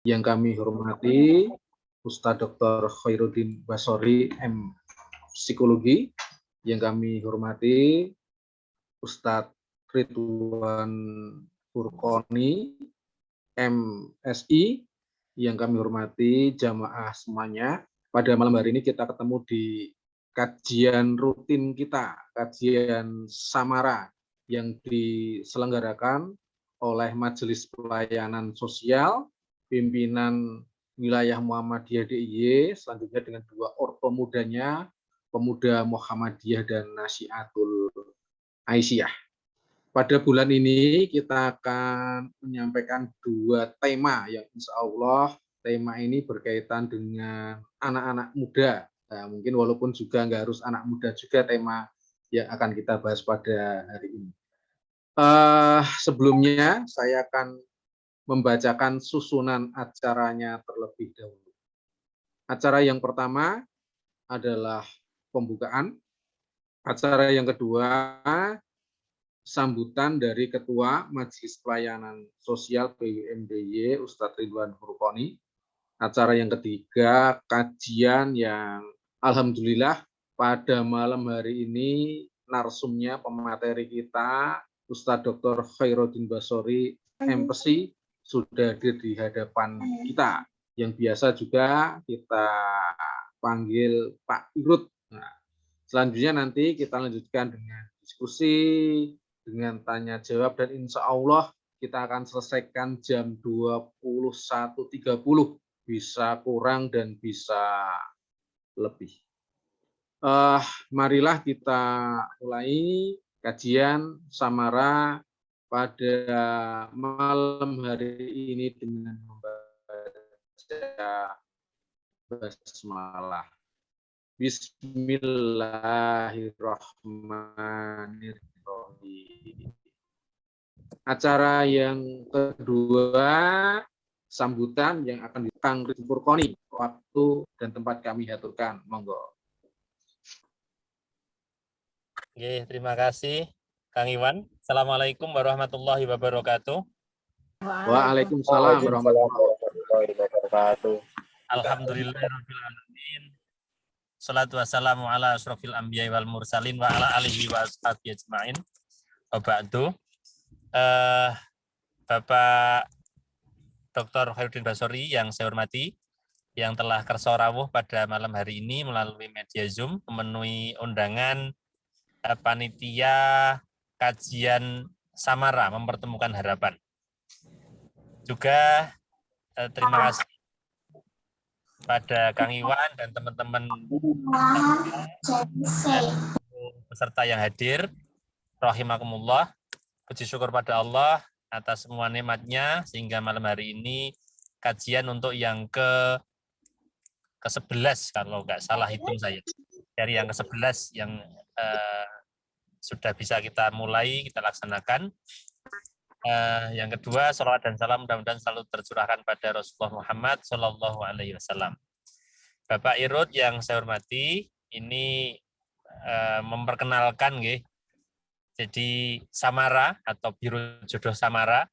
Yang kami hormati Ustadz Dr. Khairuddin Basori, M. Psikologi. Yang kami hormati Ustadz Ridwan Furqoni, MSI. Yang kami hormati jamaah semuanya. Pada malam hari ini kita ketemu di kajian rutin kita, kajian Samara yang diselenggarakan oleh Majelis Pelayanan Sosial pimpinan wilayah Muhammadiyah DIY, selanjutnya dengan dua orto mudanya, Pemuda Muhammadiyah dan Nasiatul Aisyah. Pada bulan ini kita akan menyampaikan dua tema yang insya Allah tema ini berkaitan dengan anak-anak muda. Nah, mungkin walaupun juga nggak harus anak muda juga tema yang akan kita bahas pada hari ini. Sebelumnya saya akan membacakan susunan acaranya terlebih dahulu. Acara yang pertama adalah pembukaan. Acara yang kedua, sambutan dari Ketua Majelis Pelayanan Sosial PWM-DIY, Ustadz Ridwan Furqoni. Acara yang ketiga, kajian yang alhamdulillah pada malam hari ini narsumnya pemateri kita, Ustadz Dr. Khairuddin Basori, MPSI, sudah hadir di hadapan kita. Yang biasa juga kita panggil Pak Irut. Nah, selanjutnya nanti kita lanjutkan dengan diskusi, dengan tanya jawab, dan insya Allah kita akan selesaikan jam 21.30. Bisa kurang dan bisa lebih. Marilah kita mulai kajian Samara pada malam hari ini dengan membaca basmalah. Bismillahirrahmanirrahim. Acara yang kedua, sambutan yang akan Kang Ridwan Furqoni. Waktu dan tempat kami aturkan. Monggo. Oke, terima kasih Kang Iwan. Assalamualaikum warahmatullahi wabarakatuh. Waalaikumsalam warahmatullahi wabarakatuh. Alhamdulillahirabbil alamin. Shalatu wassalamu ala asyrofil anbiya'i wal mursalin wa ala alihi wa ashabihi ajma'in. Wa ba'du. Bapak Dr. Khairuddin Basori yang saya hormati, yang telah kersa rawuh pada malam hari ini melalui media Zoom memenuhi undangan panitia kajian Samara mempertemukan harapan. Juga terima kasih pada Kang Iwan dan teman-teman peserta yang hadir. Rahimakumullah. Puji syukur pada Allah atas semua nikmatnya sehingga malam hari ini kajian untuk yang ke-11 kalau nggak salah hitung saya. Dari yang ke-11 yang sudah bisa kita mulai, kita laksanakan. Yang kedua, salawat dan salam mudah-mudahan selalu tercurahkan pada Rasulullah Muhammad Shallallahu Alaihi Wasallam. Bapak Irut yang saya hormati, ini memperkenalkan, jadi Samara atau Biro Jodoh Samara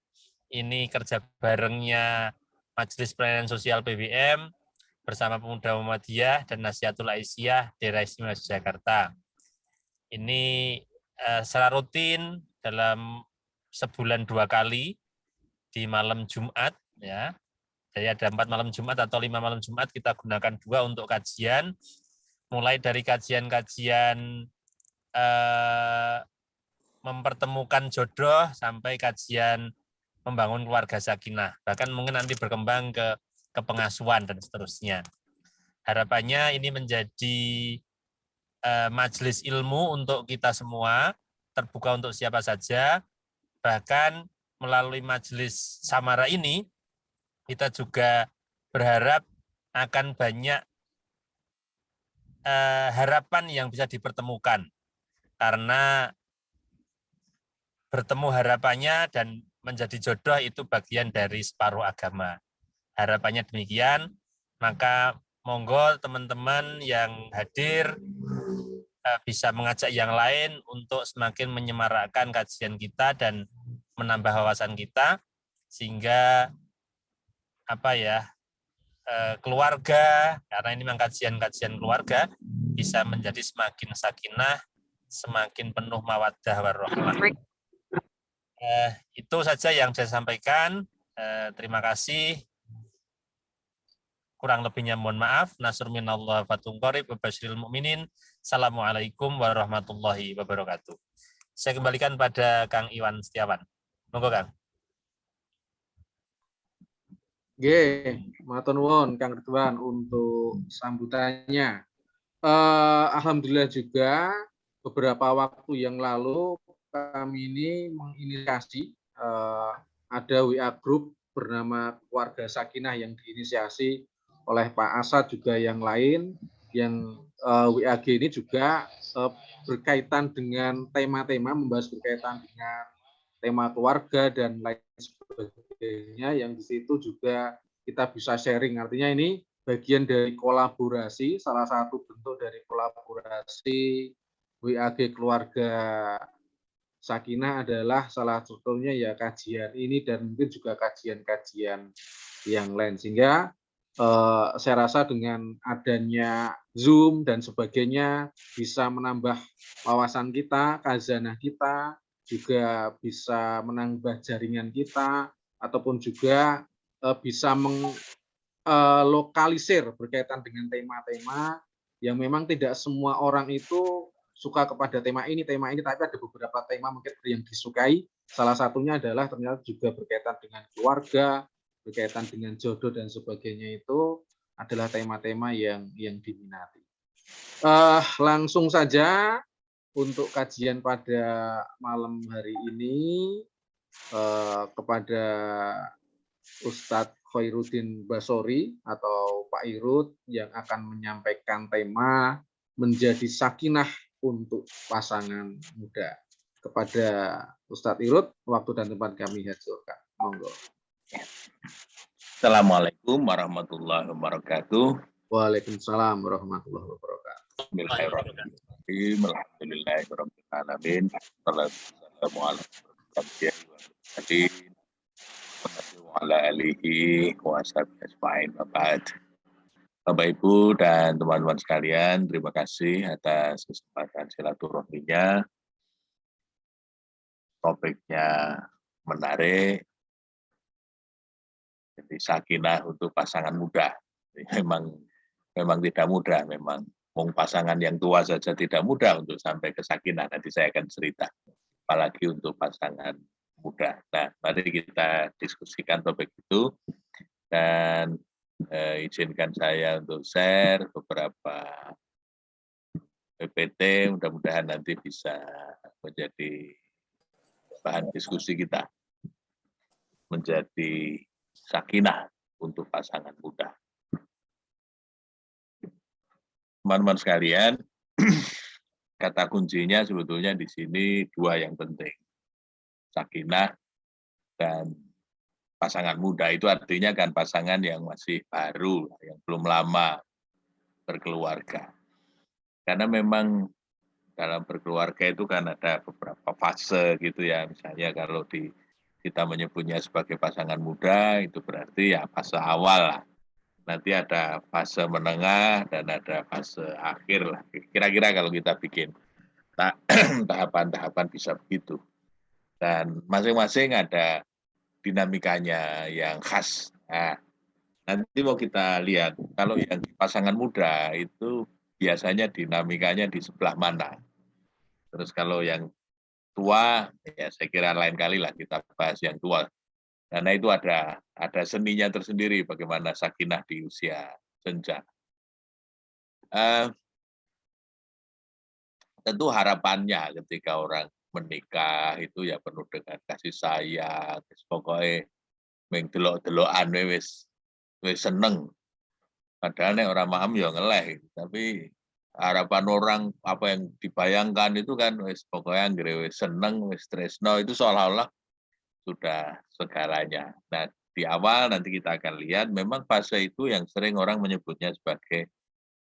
ini kerja barengnya Majelis Pelayanan Sosial PWM bersama Pemuda Muhammadiyah dan Nasiatul Aisyah Daerah Istimewa Yogyakarta. Ini secara rutin dalam sebulan 2 kali di malam Jumat, ya. Jadi ada 4 malam Jumat atau 5 malam Jumat kita gunakan 2 untuk kajian, mulai dari kajian-kajian mempertemukan jodoh sampai kajian membangun keluarga sakinah. Bahkan mungkin nanti berkembang ke pengasuhan dan seterusnya. Harapannya ini menjadi majelis ilmu untuk kita semua, terbuka untuk siapa saja. Bahkan melalui majelis Samara ini, kita juga berharap akan banyak harapan yang bisa dipertemukan. Karena bertemu harapannya dan menjadi jodoh itu bagian dari separuh agama. Harapannya demikian, maka monggo teman-teman yang hadir bisa mengajak yang lain untuk semakin menyemarakkan kajian kita dan menambah wawasan kita, sehingga keluarga, karena ini memang kajian-kajian keluarga, bisa menjadi semakin sakinah, semakin penuh mawaddah warahmah. Itu saja yang saya sampaikan. Terima kasih. Kurang lebihnya mohon maaf. Nasrun minallah fatun qarib wa basyiril mu'minin. Assalamualaikum warahmatullahi wabarakatuh. Saya kembalikan pada Kang Iwan Setiawan. Monggo Kang. Nggih, matur nuwun Kang Ridwan untuk sambutannya. Alhamdulillah juga beberapa waktu yang lalu kami ini menginisiasi ada WA group bernama Keluarga Sakinah yang diinisiasi oleh Pak Asad juga yang lain, yang WAG ini juga berkaitan dengan tema-tema, membahas berkaitan dengan tema keluarga dan lain sebagainya, yang di situ juga kita bisa sharing. Artinya ini bagian dari kolaborasi, salah satu bentuk dari kolaborasi WAG Keluarga Sakinah adalah salah satunya ya kajian ini dan mungkin juga kajian-kajian yang lain. Sehingga saya rasa dengan adanya Zoom dan sebagainya bisa menambah wawasan kita, khazanah kita, juga bisa menambah jaringan kita, ataupun juga bisa lokalisir berkaitan dengan tema-tema yang memang tidak semua orang itu suka kepada tema ini, tapi ada beberapa tema mungkin yang disukai. Salah satunya adalah ternyata juga berkaitan dengan keluarga, berkaitan dengan jodoh dan sebagainya, itu adalah tema-tema yang diminati. Langsung saja untuk kajian pada malam hari ini kepada Ustadz Khairuddin Basori atau Pak Irud yang akan menyampaikan tema menjadi sakinah untuk pasangan muda. Kepada Ustadz Irud, waktu dan tempat kami haturkan. Monggo. Assalamualaikum warahmatullahi wabarakatuh. Waalaikumsalam warahmatullahi wabarakatuh. Bismillahirrahmanirrahim. Alhamdulillahirabbil alamin. Wassalamu ala alihi wa sahbihi wa ba'd. Bapak Ibu dan teman-teman sekalian, terima kasih atas kesempatan silaturahminya. Topiknya menarik. Jadi sakinah untuk pasangan muda. Memang tidak mudah, memang pasangan yang tua saja tidak mudah untuk sampai ke sakinah. Nanti saya akan cerita, apalagi untuk pasangan muda. Nah, mari kita diskusikan topik itu, dan izinkan saya untuk share beberapa PPT, mudah-mudahan nanti bisa menjadi bahan diskusi kita, menjadi sakinah untuk pasangan muda. Teman-teman sekalian, kata kuncinya sebetulnya di sini dua yang penting. Sakinah dan pasangan muda, itu artinya kan pasangan yang masih baru, yang belum lama berkeluarga. Karena memang dalam berkeluarga itu kan ada beberapa fase gitu ya. Misalnya kalau kita menyebutnya sebagai pasangan muda, itu berarti ya fase awal lah. Nanti ada fase menengah dan ada fase akhir lah. Kira-kira kalau kita bikin tahapan-tahapan bisa begitu. Dan masing-masing ada dinamikanya yang khas. Nah, nanti mau kita lihat, kalau yang pasangan muda itu biasanya dinamikanya di sebelah mana. Terus kalau yang tua, ya saya kira lain kali lah kita bahas yang tua. Karena itu ada seninya tersendiri bagaimana sakinah di usia senja. Tentu harapannya ketika orang menikah itu ya penuh dengan kasih sayang, pokoknya delok-delokan wis seneng. Padahal nek orang paham ya ngeleh, tapi harapan orang apa yang dibayangkan itu kan wis pokoknya anggere wis seneng, wis tresno, itu seolah-olah sudah segalanya. Nah, di awal nanti kita akan lihat memang fase itu yang sering orang menyebutnya sebagai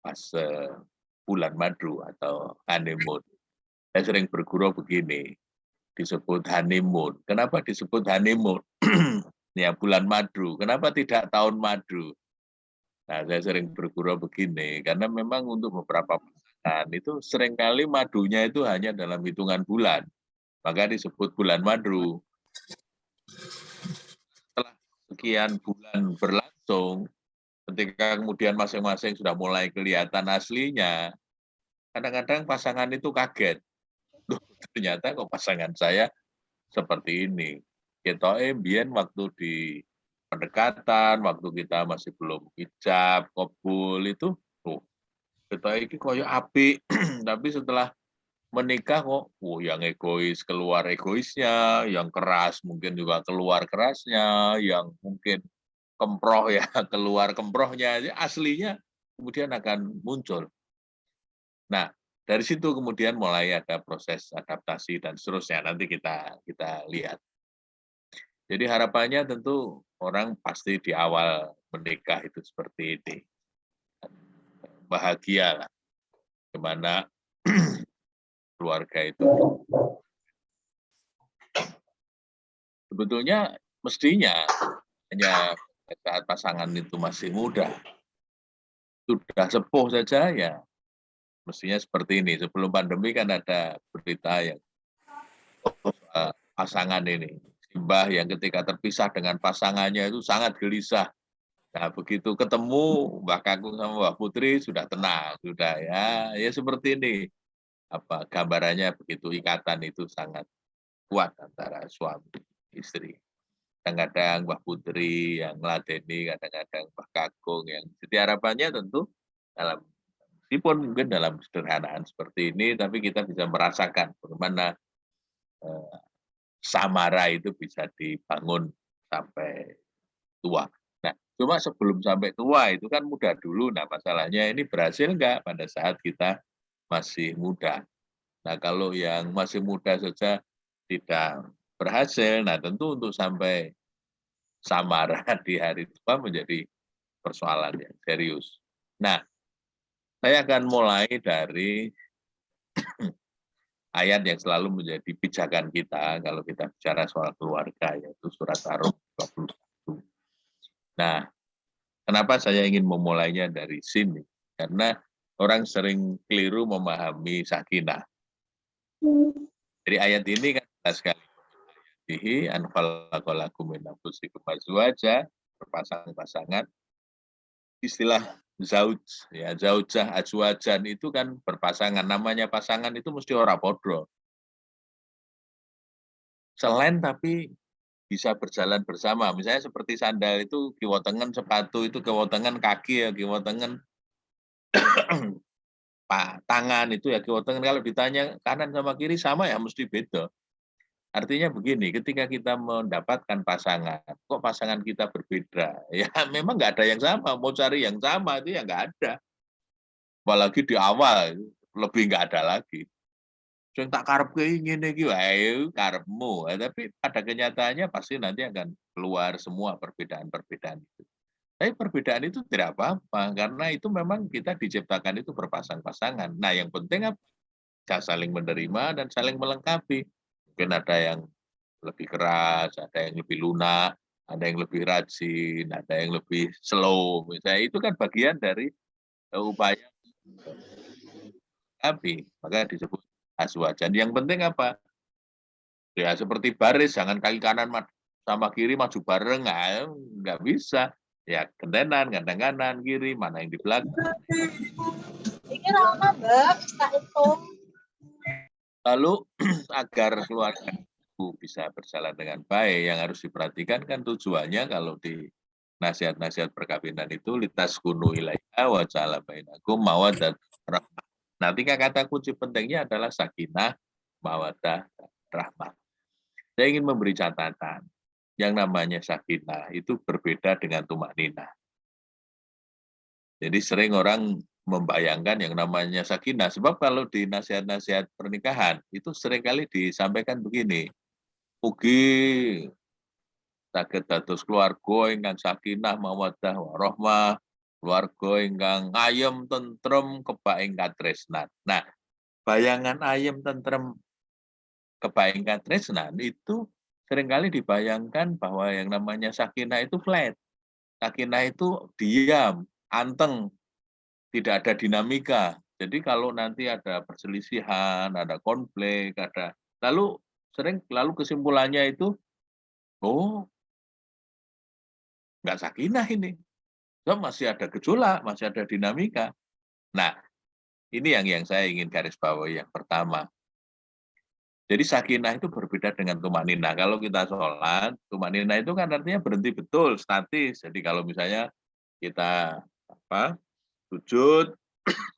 fase bulan madu atau honeymoon. Saya sering bergurau begini, disebut honeymoon. Kenapa disebut honeymoon? Ya, bulan madu. Kenapa tidak tahun madu? Nah, saya sering bergurau begini, karena memang untuk beberapa pasangan itu seringkali madunya itu hanya dalam hitungan bulan. Maka disebut bulan madu. Setelah sekian bulan berlangsung, ketika kemudian masing-masing sudah mulai kelihatan aslinya, kadang-kadang pasangan itu kaget. Loh, ternyata kok pasangan saya seperti ini. Kita mbien waktu di pendekatan, waktu kita masih belum ijab, qabul itu, tuh, kita ini koyo api, tapi setelah menikah kok, yang egois keluar egoisnya, yang keras mungkin juga keluar kerasnya, yang mungkin kemproh ya keluar kemprohnya, aslinya kemudian akan muncul. Nah, dari situ kemudian mulai ada proses adaptasi dan seterusnya. Nanti kita lihat. Jadi harapannya tentu orang pasti di awal menikah itu seperti ini. Bahagia lah. Gimana keluarga itu. Sebetulnya mestinya hanya saat pasangan itu masih muda. Sudah sepuh saja ya. Mestinya seperti ini. Sebelum pandemi kan ada berita yang pasangan ini. Simbah yang ketika terpisah dengan pasangannya itu sangat gelisah. Nah, begitu ketemu Mbah Kakung sama Mbah Putri sudah tenang, sudah ya seperti ini. Apa gambarannya begitu, ikatan itu sangat kuat antara suami istri. Kadang-kadang Mbah Putri yang meladeni, kadang-kadang Mbah Kakung yang jadi harapannya tentu dalam meskipun mungkin dalam sederhanaan seperti ini, tapi kita bisa merasakan bagaimana samara itu bisa dibangun sampai tua. Nah, cuma sebelum sampai tua itu kan muda dulu. Nah, masalahnya ini berhasil nggak pada saat kita masih muda. Nah, kalau yang masih muda saja tidak berhasil, nah tentu untuk sampai samara di hari tua menjadi persoalan yang serius. Nah, saya akan mulai dari ayat yang selalu menjadi pijakan kita kalau kita bicara soal keluarga, yaitu surat Ar-Rum 21. Nah, kenapa saya ingin memulainya dari sini? Karena orang sering keliru memahami sakinah. Jadi ayat ini kan jelas sekali. Dihi anfalakolakum min anfusikum azwaja, berpasang-pasangan. Istilah zauj, ya zaujah, azwajan itu kan berpasangan. Namanya pasangan itu mesti ora podro. Selain tapi bisa berjalan bersama. Misalnya seperti sandal itu kiwotengen, sepatu itu kiwotengen, kaki ya kiwotengen, tangan itu ya kiwotengen. Kalau ditanya kanan sama kiri sama ya mesti beda. Artinya begini, ketika kita mendapatkan pasangan, kok pasangan kita berbeda? Ya memang nggak ada yang sama. Mau cari yang sama itu ya nggak ada. Apalagi di awal lebih nggak ada lagi. Yang tak karep keingin iki wae karepmu, tapi pada kenyataannya pasti nanti akan keluar semua perbedaan-perbedaan itu. Tapi perbedaan itu tidak apa-apa karena itu memang kita diciptakan itu berpasang-pasangan. Nah, yang penting apa? Saling menerima dan saling melengkapi. Mungkin ada yang lebih keras, ada yang lebih lunak, ada yang lebih rajin, ada yang lebih slow. Misalnya itu kan bagian dari upaya tapi maka disebut azwajan. Yang penting apa? Ya seperti baris, jangan kaki kanan sama kiri maju bareng, nggak bisa. Ya gentenan, kanan, kiri, mana yang di belakang. Ini lama, Mbak, tak hitung. Lalu agar keluarga itu bisa berjalan dengan baik, yang harus diperhatikan kan tujuannya kalau di nasihat-nasihat perkawinan itu litas kunu ilaiha wa ja'ala bainakum mawaddah rahmah. Nah, kata kunci pentingnya adalah sakinah, mawaddah, rahmah. Saya ingin memberi catatan. Yang namanya sakinah itu berbeda dengan tumakninah. Jadi sering orang membayangkan yang namanya sakinah. Sebab kalau di nasihat-nasihat pernikahan, itu seringkali disampaikan begini. Mugi saged dados keluarga ingkang sakinah mawaddah warahmah, keluarga ingkang ayem tentrem kebaing katresnan. Nah, bayangan ayem tentrem kebaing katresnan itu seringkali dibayangkan bahwa yang namanya sakinah itu flat. Sakinah itu diam, anteng, tidak ada dinamika. Jadi kalau nanti ada perselisihan, ada konflik, lalu kesimpulannya itu, oh nggak sakinah ini. So, masih ada gejolak, masih ada dinamika. Nah, ini yang saya ingin garis bawahi yang pertama. Jadi sakinah itu berbeda dengan tumanina. Kalau kita sholat, tumanina itu kan artinya berhenti betul, statis. Jadi kalau misalnya kita sujud,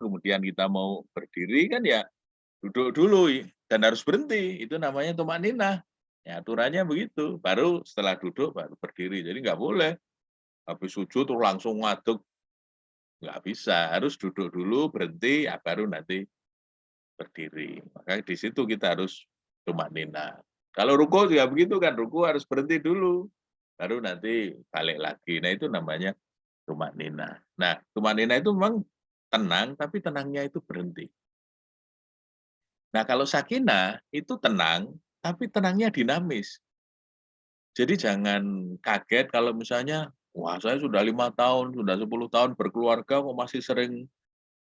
kemudian kita mau berdiri kan ya duduk dulu dan harus berhenti. Itu namanya tumanina. Ya, aturannya begitu. Baru setelah duduk baru berdiri. Jadi nggak boleh habis sujud terus langsung ngaduk. Nggak bisa. Harus duduk dulu, berhenti, ya baru nanti berdiri. Maka di situ kita harus tumanina. Kalau ruku juga begitu kan, ruku harus berhenti dulu, baru nanti balik lagi. Nah itu namanya tumanina. Nah tumanina itu memang tenang, tapi tenangnya itu berhenti. Nah kalau sakinah itu tenang, tapi tenangnya dinamis. Jadi jangan kaget kalau misalnya, wah saya sudah 5 tahun, sudah 10 tahun berkeluarga kok masih sering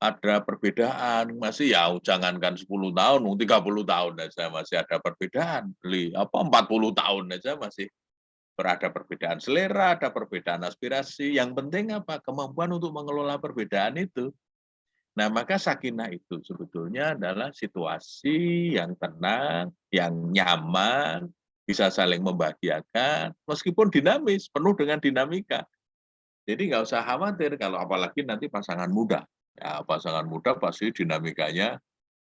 ada perbedaan, masih ya jangankan 10 tahun, 30 tahun aja masih ada perbedaan. 40 tahun aja masih berada perbedaan selera, ada perbedaan aspirasi. Yang penting apa? Kemampuan untuk mengelola perbedaan itu. Nah, maka sakinah itu sebetulnya adalah situasi yang tenang, yang nyaman, bisa saling membahagiakan, meskipun dinamis, penuh dengan dinamika. Jadi nggak usah khawatir kalau apalagi nanti pasangan muda. Ya, pasangan muda pasti dinamikanya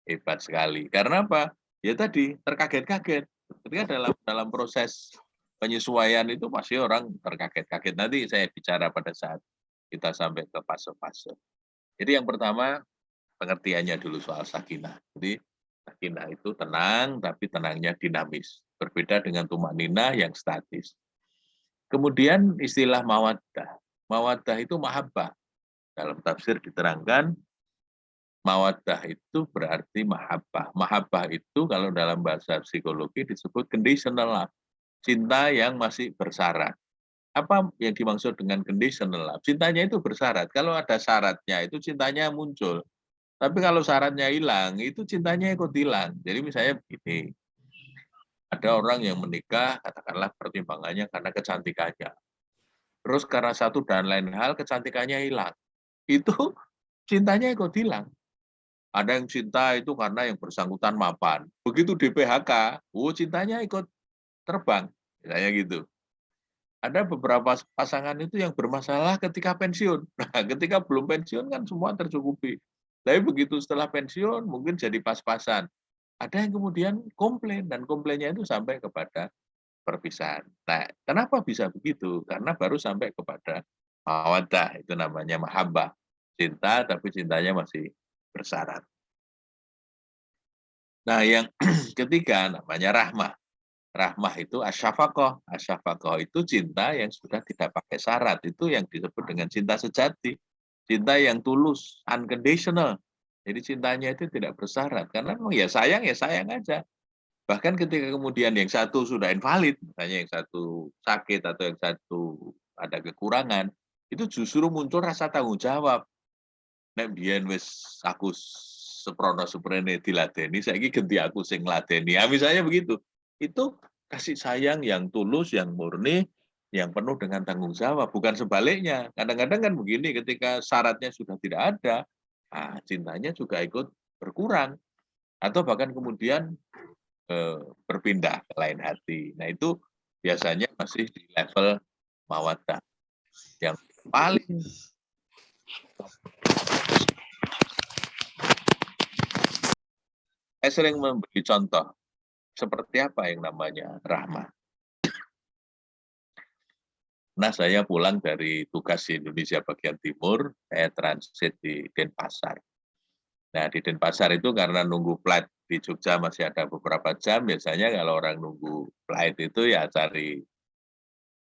hebat sekali. Karena apa? Ya tadi terkaget-kaget. Ketika dalam proses penyesuaian itu pasti orang terkaget-kaget. Nanti saya bicara pada saat kita sampai ke fase-fase. Jadi yang pertama pengertiannya dulu soal sakinah. Jadi sakinah itu tenang, tapi tenangnya dinamis. Berbeda dengan tumanina yang statis. Kemudian istilah mawaddah. Mawaddah itu mahabbah. Dalam tafsir diterangkan, mawaddah itu berarti mahabbah. Mahabbah itu kalau dalam bahasa psikologi disebut conditional love. Cinta yang masih bersyarat. Apa yang dimaksud dengan conditional love? Cintanya itu bersyarat. Kalau ada syaratnya, itu cintanya muncul. Tapi kalau syaratnya hilang, itu cintanya ikut hilang. Jadi misalnya begini, ada orang yang menikah, katakanlah pertimbangannya karena kecantikannya. Terus karena satu dan lain hal, kecantikannya hilang. Itu cintanya ikut hilang. Ada yang cinta itu karena yang bersangkutan mapan. Begitu di PHK, cintanya ikut terbang. Misalnya gitu. Ada beberapa pasangan itu yang bermasalah ketika pensiun. Nah, ketika belum pensiun kan semua tercukupi. Tapi begitu setelah pensiun mungkin jadi pas-pasan. Ada yang kemudian komplain, dan komplainnya itu sampai kepada perpisahan. Nah, kenapa bisa begitu? Karena baru sampai kepada mawaddah, itu namanya mahabbah. Cinta, tapi cintanya masih bersyarat. Nah, yang ketiga namanya rahmah. Rahmah itu asyafaqah. Asyafaqah itu cinta yang sudah tidak pakai syarat. Itu yang disebut dengan cinta sejati. Cinta yang tulus, unconditional. Jadi cintanya itu tidak bersyarat. Karena ya sayang aja. Bahkan ketika kemudian yang satu sudah invalid, misalnya yang satu sakit atau yang satu ada kekurangan, itu justru muncul rasa tanggung jawab. Nek biyen wis aku seprono seprene diladeni, saiki ganti aku sing ngladeni. Ya, misalnya begitu. Itu kasih sayang yang tulus, yang murni, yang penuh dengan tanggung jawab. Bukan sebaliknya. Kadang-kadang kan begini, ketika syaratnya sudah tidak ada, cintanya juga ikut berkurang. Atau bahkan kemudian berpindah ke lain hati. Nah itu biasanya masih di level mawaddah. Yang paling saya sering memberi contoh seperti apa yang namanya rahmah. Nah, saya pulang dari tugas di Indonesia bagian timur, saya transit di Denpasar. Nah, di Denpasar itu karena nunggu flight di Jogja masih ada beberapa jam, biasanya kalau orang nunggu flight itu ya cari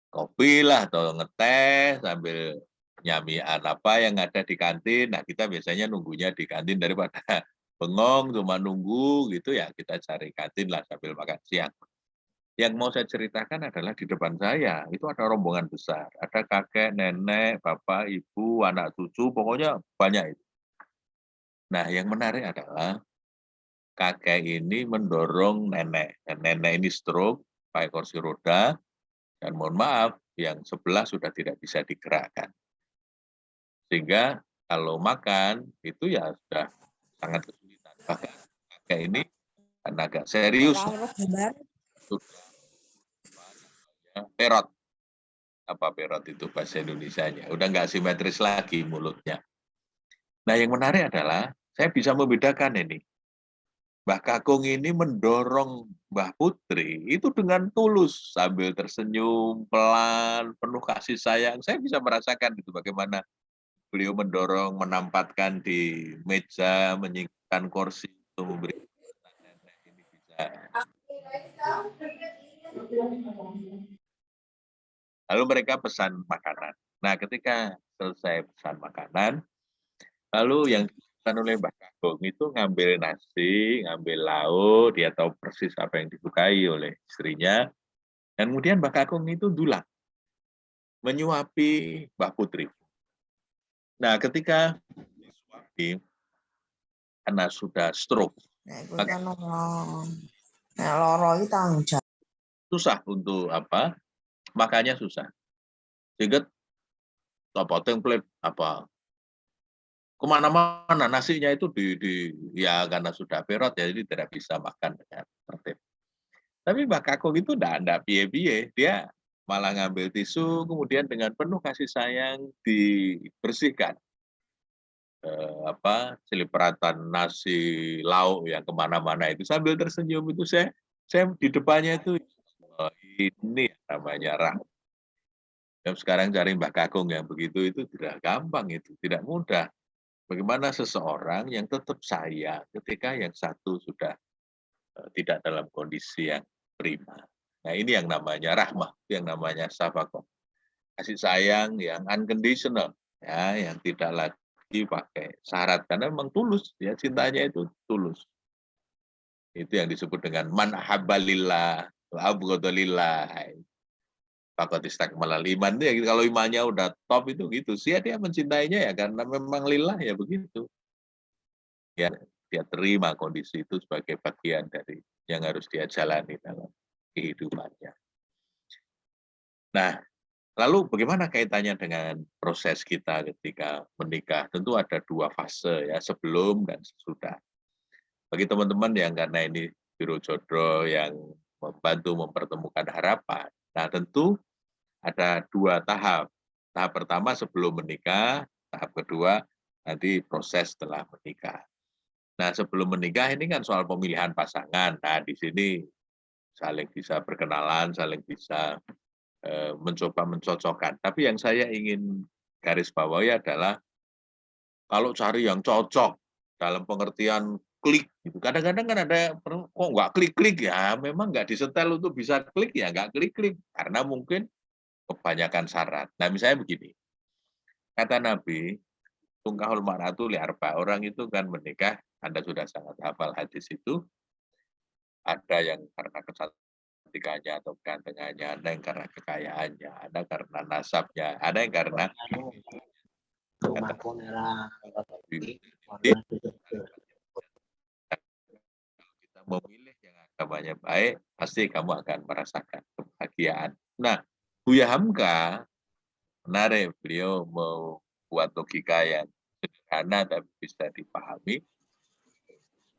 kopi lah atau ngeteh sambil nyamian apa yang ada di kantin. Nah, kita biasanya nunggunya di kantin daripada bengong cuma nunggu gitu ya, kita cari kantin lah sambil makan siang. Yang mau saya ceritakan adalah di depan saya, itu ada rombongan besar. Ada kakek, nenek, bapak, ibu, anak cucu, pokoknya banyak itu. Nah, yang menarik adalah kakek ini mendorong nenek. Dan nenek ini stroke, pakai kursi roda, dan mohon maaf, yang sebelah sudah tidak bisa digerakkan. Sehingga kalau makan, itu ya sudah sangat kesulitan. Bahkan kakek ini karena agak serius, sudah perot. Apa perot itu bahasa Indonesianya? Udah nggak simetris lagi mulutnya. Nah, yang menarik adalah saya bisa membedakan ini. Mbah Kakung ini mendorong Mbah Putri itu dengan tulus sambil tersenyum pelan, penuh kasih sayang. Saya bisa merasakan itu bagaimana beliau mendorong, menampatkan di meja, menyingkirkan kursi untuk memberi nenek ini bisa. Lalu mereka pesan makanan. Nah, ketika selesai pesan makanan, lalu yang dilakukan oleh Mbah Kakung itu ngambil nasi, ngambil lauk, dia tahu persis apa yang disukai oleh istrinya. Dan kemudian Mbah Kakung itu dulang, menyuapi Mbah Putri. Nah, ketika disuapi, karena sudah stroke, maka susah untuk apa? Makannya susah. Sehingga apa template apa kemana-mana nasinya itu ya karena sudah perut ya jadi tidak bisa makan dengan tertib. Tapi Mbak Kakung itu enggak piye-piye, dia malah ngambil tisu kemudian dengan penuh kasih sayang dibersihkan seliperatan nasi lauk yang kemana-mana itu sambil tersenyum itu saya di depannya itu ini namanya rahmat. Sekarang cari Mbak Kakung yang begitu itu tidak gampang itu, tidak mudah. Bagaimana seseorang yang tetap sayang ketika yang satu sudah tidak dalam kondisi yang prima. Nah, ini yang namanya rahmah, yang namanya syafaqah. Kasih sayang yang unconditional, ya, yang tidak lagi pakai syarat karena memang tulus, ya cintanya itu tulus. Itu yang disebut dengan man habbalillah wa abghadalillah. Fakot istakmalal iman ya, kalau imannya udah top itu gitu sih, dia mencintainya ya karena memang lillah ya begitu. Ya, dia terima kondisi itu sebagai bagian dari yang harus dia jalani dalam kehidupannya. Nah, lalu bagaimana kaitannya dengan proses kita ketika menikah? Tentu ada dua fase ya, sebelum dan sesudah. Bagi teman-teman yang karena ini biro jodoh yang membantu mempertemukan harapan. Nah, tentu ada dua tahap. Tahap pertama sebelum menikah, tahap kedua nanti proses setelah menikah. Nah, sebelum menikah ini kan soal pemilihan pasangan. Nah, di sini saling bisa berkenalan, saling bisa mencoba mencocokkan. Tapi yang saya ingin garis bawahi adalah kalau cari yang cocok dalam pengertian klik, gitu. Kadang-kadang kan ada kok nggak klik-klik ya, memang nggak disetel untuk bisa klik ya nggak klik-klik karena mungkin kebanyakan syarat. Nah, misalnya begini, kata Nabi, tungkahul mar'atu li arba, orang itu kan menikah, Anda sudah sangat hafal hadis itu, ada yang karena kecantikannya atau kegantengannya, ada yang karena kekayaannya, ada karena nasabnya, ada yang karena kita memilih yang agamanya baik, pasti kamu akan merasakan kebahagiaan. Nah, Buya Hamka menarik, beliau membuat logika yang sederhana tapi bisa dipahami.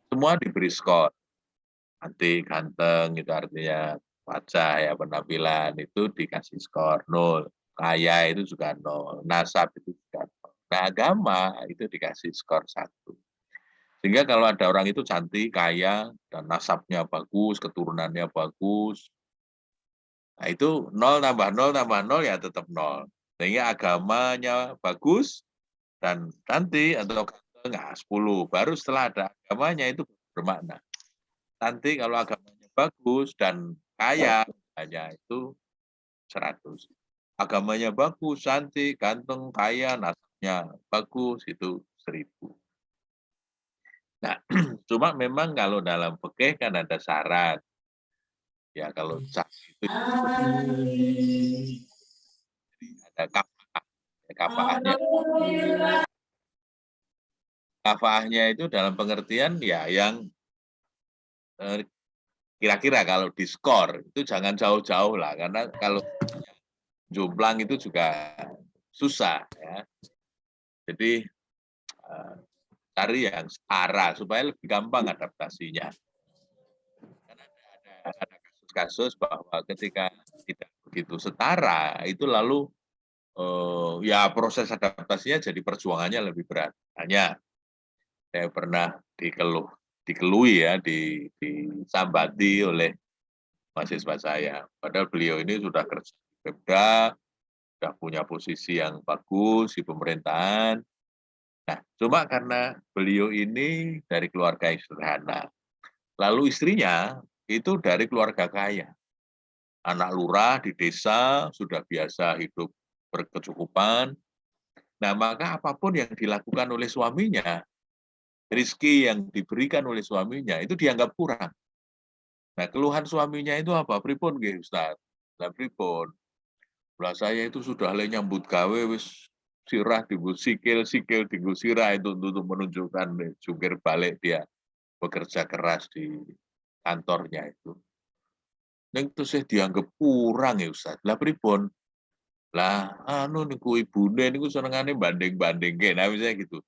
Semua diberi skor. Cantik, ganteng, itu artinya wajah ya, penampilan itu dikasih skor 0. Kaya itu juga 0. Nasab itu juga 0. Nah, agama itu dikasih skor 1. Sehingga kalau ada orang itu cantik, kaya, dan nasabnya bagus, keturunannya bagus, nah itu 0 tambah 0 tambah 0 ya tetap 0. Sehingga agamanya bagus dan cantik atau ganteng, 10. Baru setelah ada agamanya itu bermakna. Nanti kalau agamanya bagus dan kaya, hanya itu 100. Agamanya bagus, cantik, ganteng, kaya, nasabnya bagus, itu 1000. Nah, cuma memang kalau dalam fikih kan ada syarat. Ya kalau itu ada kafaahnya itu dalam pengertian ya yang kira-kira kalau diskor itu jangan jauh-jauh lah, karena kalau jomplang itu juga susah ya. Jadi cari yang setara supaya lebih gampang adaptasinya. Karena ada kasus-kasus bahwa ketika tidak begitu setara itu lalu ya proses adaptasinya jadi perjuangannya lebih berat. Hanya saya pernah dikelui ya, disambati oleh mahasiswa saya. Padahal beliau ini sudah kerja di Pemda, sudah punya posisi yang bagus di pemerintahan. Nah, cuma karena beliau ini dari keluarga yang sederhana. Lalu istrinya itu dari keluarga kaya. Anak lurah di desa, sudah biasa hidup berkecukupan. Nah, maka apapun yang dilakukan oleh suaminya, rezeki yang diberikan oleh suaminya, itu dianggap kurang. Nah, keluhan suaminya itu apa? Pripun nggih, Ustaz? Lah pripun? Lah saya itu sudah le nyambut gawe wis sirah dienggo sikil dienggo sirah itu untuk menunjukkan jungkir balik dia bekerja keras di kantornya itu. Ning terus dianggap kurang ya Ustaz. Lah pripun? Lah anu niku ibune niku senengane banding-bandingke. Nah misalnya gitu.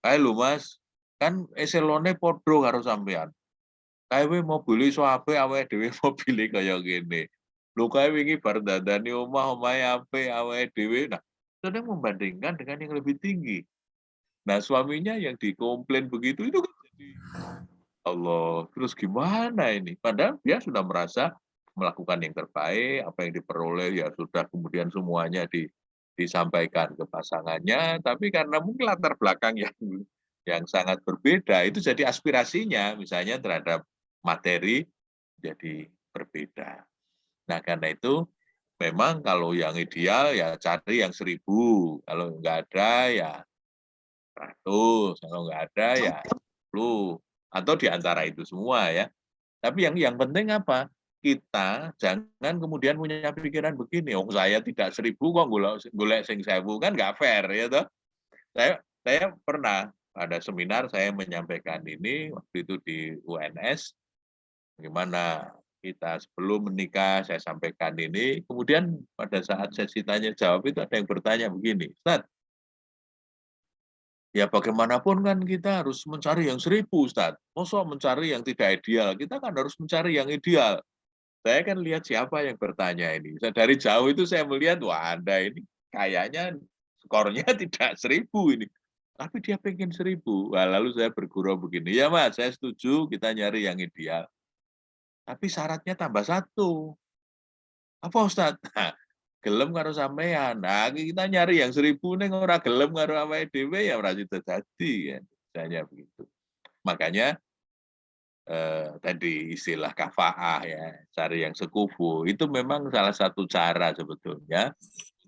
Kae lho Mas, kan eselone padha karo sampean. Kae mobil iso apik awake dhewe mobile kaya ngene. Lho kae wingi bar dandani omah, omahe apik awake dhewe. Nah, sedang membandingkan dengan yang lebih tinggi. Nah, suaminya yang dikomplain begitu itu kan jadi Allah, terus gimana ini? Padahal dia sudah merasa melakukan yang terbaik, apa yang diperoleh ya sudah kemudian semuanya disampaikan ke pasangannya, tapi karena mungkin latar belakang yang sangat berbeda, itu jadi aspirasinya misalnya terhadap materi jadi berbeda. Nah, karena itu memang kalau yang ideal ya cari yang 1.000, kalau nggak ada ya 100, kalau nggak ada ya 10, atau di antara itu semua ya. Tapi yang penting apa? Kita jangan kemudian punya pikiran begini, oh saya tidak 1.000 kok golek sing 1.000, kan nggak fair ya toh. Saya pernah ada seminar saya menyampaikan ini waktu itu di UNS, bagaimana kita sebelum menikah saya sampaikan ini, kemudian pada saat sesi tanya jawab itu ada yang bertanya begini, Ustaz, ya bagaimanapun kan kita harus mencari yang 1.000 Ustaz, masa mencari yang tidak ideal, kita kan harus mencari yang ideal. Saya kan lihat siapa yang bertanya ini, dari jauh itu saya melihat, wah Anda ini kayaknya skornya tidak 1.000 ini, tapi dia pengen 1.000. Wah, lalu saya bergurau begini, ya Mas, saya setuju kita nyari yang ideal. Tapi syaratnya tambah 1. Apa Ustaz? Nah, gelem karo sampean. Nah, kita nyari yang 1.000 ning ora gelem karo awake dhewe ya ora sida dadi kan. Misalnya begitu. Makanya tadi istilah kafaah ya, cari yang sekufu, itu memang salah satu cara sebetulnya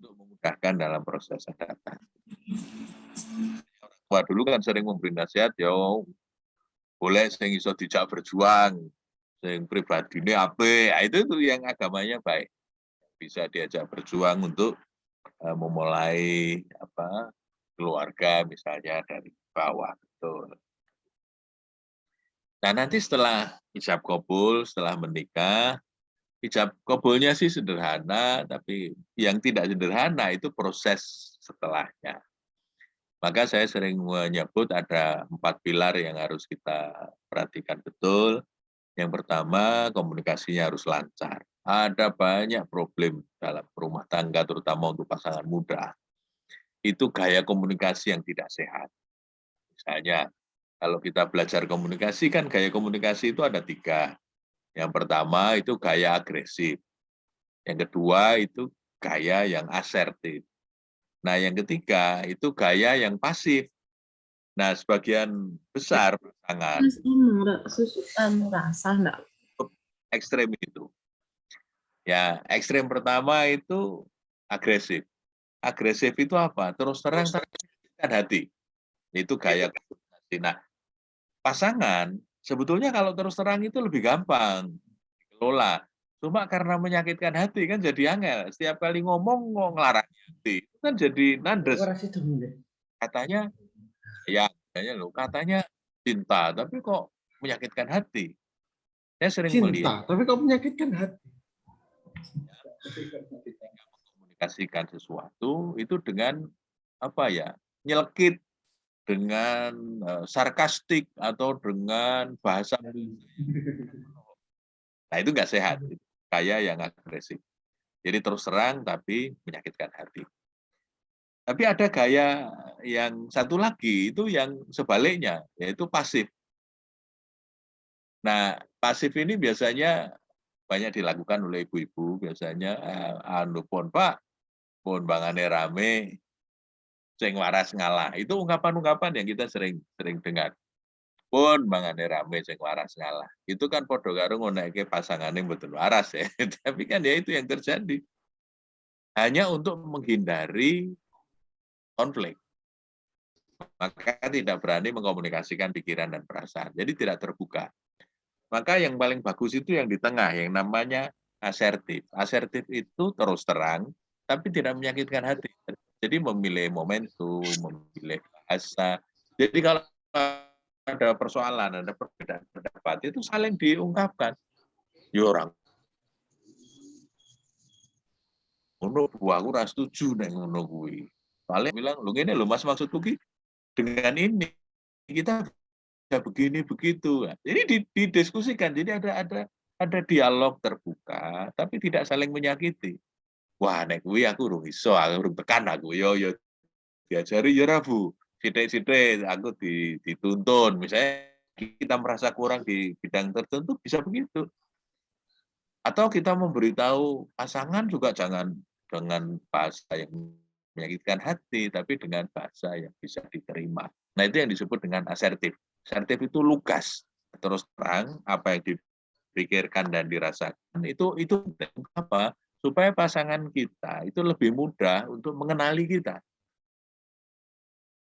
untuk memudahkan dalam proses adaptasi. Orang tua dulu kan sering memberi nasihat, ya boleh sing iso dijak berjuang, sing pribadine apik, itu yang agamanya baik. Bisa diajak berjuang untuk memulai keluarga misalnya dari bawah, betul. Nah nanti setelah ijab kabul, setelah menikah, ijab kabulnya sih sederhana, tapi yang tidak sederhana itu proses setelahnya. Maka saya sering menyebut ada 4 pilar yang harus kita perhatikan betul. Yang pertama, komunikasinya harus lancar. Ada banyak problem dalam rumah tangga, terutama untuk pasangan muda. Itu gaya komunikasi yang tidak sehat. Misalnya, kalau kita belajar komunikasi, kan gaya komunikasi itu ada 3. Yang pertama itu gaya agresif. Yang kedua itu gaya yang asertif. Nah, yang ketiga itu gaya yang pasif. Nah, sebagian besar pasangan ekstrem itu. Ya, ekstrem pertama itu agresif. Agresif itu apa? Terus terang kan hati. Itu gaya komunikasi. Nah, pasangan sebetulnya kalau terus terang itu lebih gampang dikelola. Cuma karena menyakitkan hati kan jadi angel. Setiap kali ngomong ngelarang hati. Itu kan jadi nandes. Katanya, ya katanya cinta, tapi kok menyakitkan hati. Saya sering melihat Cinta, tapi kok menyakitkan hati. mengkomunikasikan sesuatu itu dengan apa ya? Nyelekit, dengan sarkastik atau dengan bahasa. Nah, itu nggak sehat. Itu kayak yang agresif. Jadi terus terang tapi menyakitkan hati. Tapi ada gaya yang satu lagi itu yang sebaliknya, yaitu pasif. Nah, pasif ini biasanya banyak dilakukan oleh ibu-ibu, biasanya anu pun Pak, pun bangane rame, sing waras ngalah. Itu ungkapan-ungkapan yang kita sering dengar. Pun bangane rame sing waras ngalah. Itu kan padha karo ngonekke pasangane mboten waras ya. Tapi kan ya itu yang terjadi. Hanya untuk menghindari konflik. Maka tidak berani mengkomunikasikan pikiran dan perasaan. Jadi tidak terbuka. Maka yang paling bagus itu yang di tengah, yang namanya asertif. Asertif itu terus terang, tapi tidak menyakitkan hati. Jadi memilih momentum, memilih bahasa. Jadi kalau ada persoalan, ada perbedaan pendapat, itu saling diungkapkan. Ya orang, ngono aku ora setuju nek ngono kuwi. Paling bilang, "Lho ngene lho Mas maksudku ki dengan ini kita bisa begini begitu." Jadi didiskusikan. Jadi ada dialog terbuka tapi tidak saling menyakiti. Wah, nek kuwi aku urung iso, aku urung tekan aku. Yo diajari ya ra Bu. Sithik-sithik aku dituntun. Misalnya kita merasa kurang di bidang tertentu bisa begitu. Atau kita memberitahu pasangan juga jangan dengan bahasa yang menyakitkan hati, tapi dengan bahasa yang bisa diterima. Nah, itu yang disebut dengan asertif. Asertif itu lugas, terus terang apa yang dipikirkan dan dirasakan itu apa? Supaya pasangan kita itu lebih mudah untuk mengenali kita.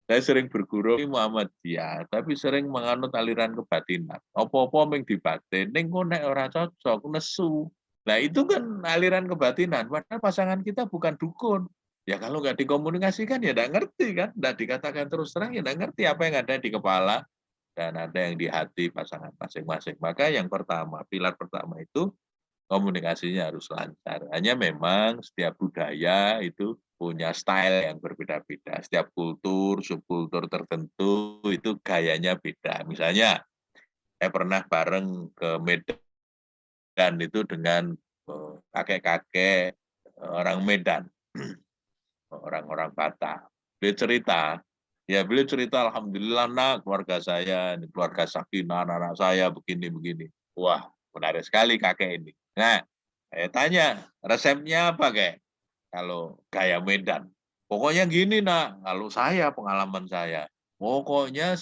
Saya sering berguru di Muhammadiyah, tapi sering menganut aliran kebatinan. Apa-apa ming dibatin, ning nek ora cocok, nesu. Nah itu kan aliran kebatinan, padahal pasangan kita bukan dukun. Ya kalau nggak dikomunikasikan ya nggak ngerti kan, nggak dikatakan terus terang ya nggak ngerti apa yang ada di kepala dan ada yang di hati pasangan masing-masing. Maka yang pertama, pilar pertama itu komunikasinya harus lancar. Hanya memang setiap budaya itu punya style yang berbeda-beda. Setiap kultur, subkultur tertentu itu gayanya beda. Misalnya, saya pernah bareng ke Medan itu dengan kakek-kakek orang Medan, orang-orang Batak. Beliau cerita, alhamdulillah nak, keluarga saya, keluarga sakinah, anak saya begini-begini. Wah, menarik sekali kakek ini. Nah, saya tanya, resepnya apa kek? Kalau gaya Medan. Pokoknya gini nak, kalau saya pengalaman saya, pokoknya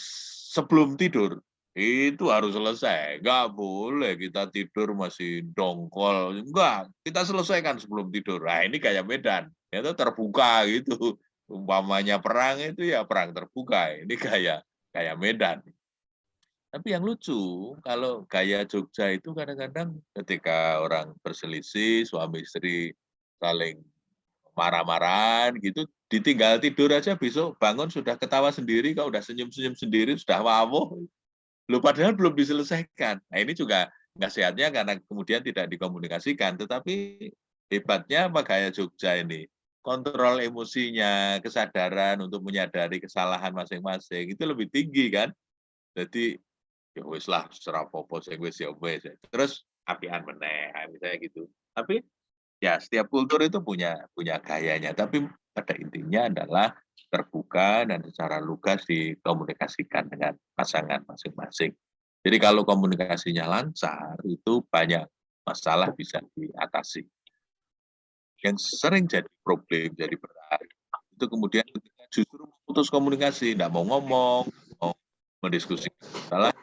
sebelum tidur itu harus selesai. Nggak boleh kita tidur masih dongkol. Enggak, kita selesaikan sebelum tidur. Nah ini gaya Medan. Itu terbuka gitu. Umpamanya perang itu ya perang terbuka. Ini gaya Medan. Tapi yang lucu, kalau gaya Jogja itu kadang-kadang ketika orang berselisih, suami istri saling marah-marahan gitu, ditinggal tidur aja besok bangun sudah ketawa sendiri, kau udah senyum-senyum sendiri, sudah wawuh. Loh, padahal belum diselesaikan. Nah ini juga nggak sehatnya karena kemudian tidak dikomunikasikan. Tetapi hebatnya apa gaya Jogja ini? Kontrol emosinya, kesadaran untuk menyadari kesalahan masing-masing itu lebih tinggi kan. Jadi ya wis lah serah apa sing wis ya wis. Terus apian meneh misalnya gitu. Tapi ya setiap kultur itu punya gayanya, tapi pada intinya adalah terbuka dan secara lugas dikomunikasikan dengan pasangan masing-masing. Jadi kalau komunikasinya lancar itu banyak masalah bisa diatasi. Yang sering jadi problem, jadi berat itu kemudian ketika justru putus komunikasi, tidak mau ngomong, mau mendiskusikan masalah,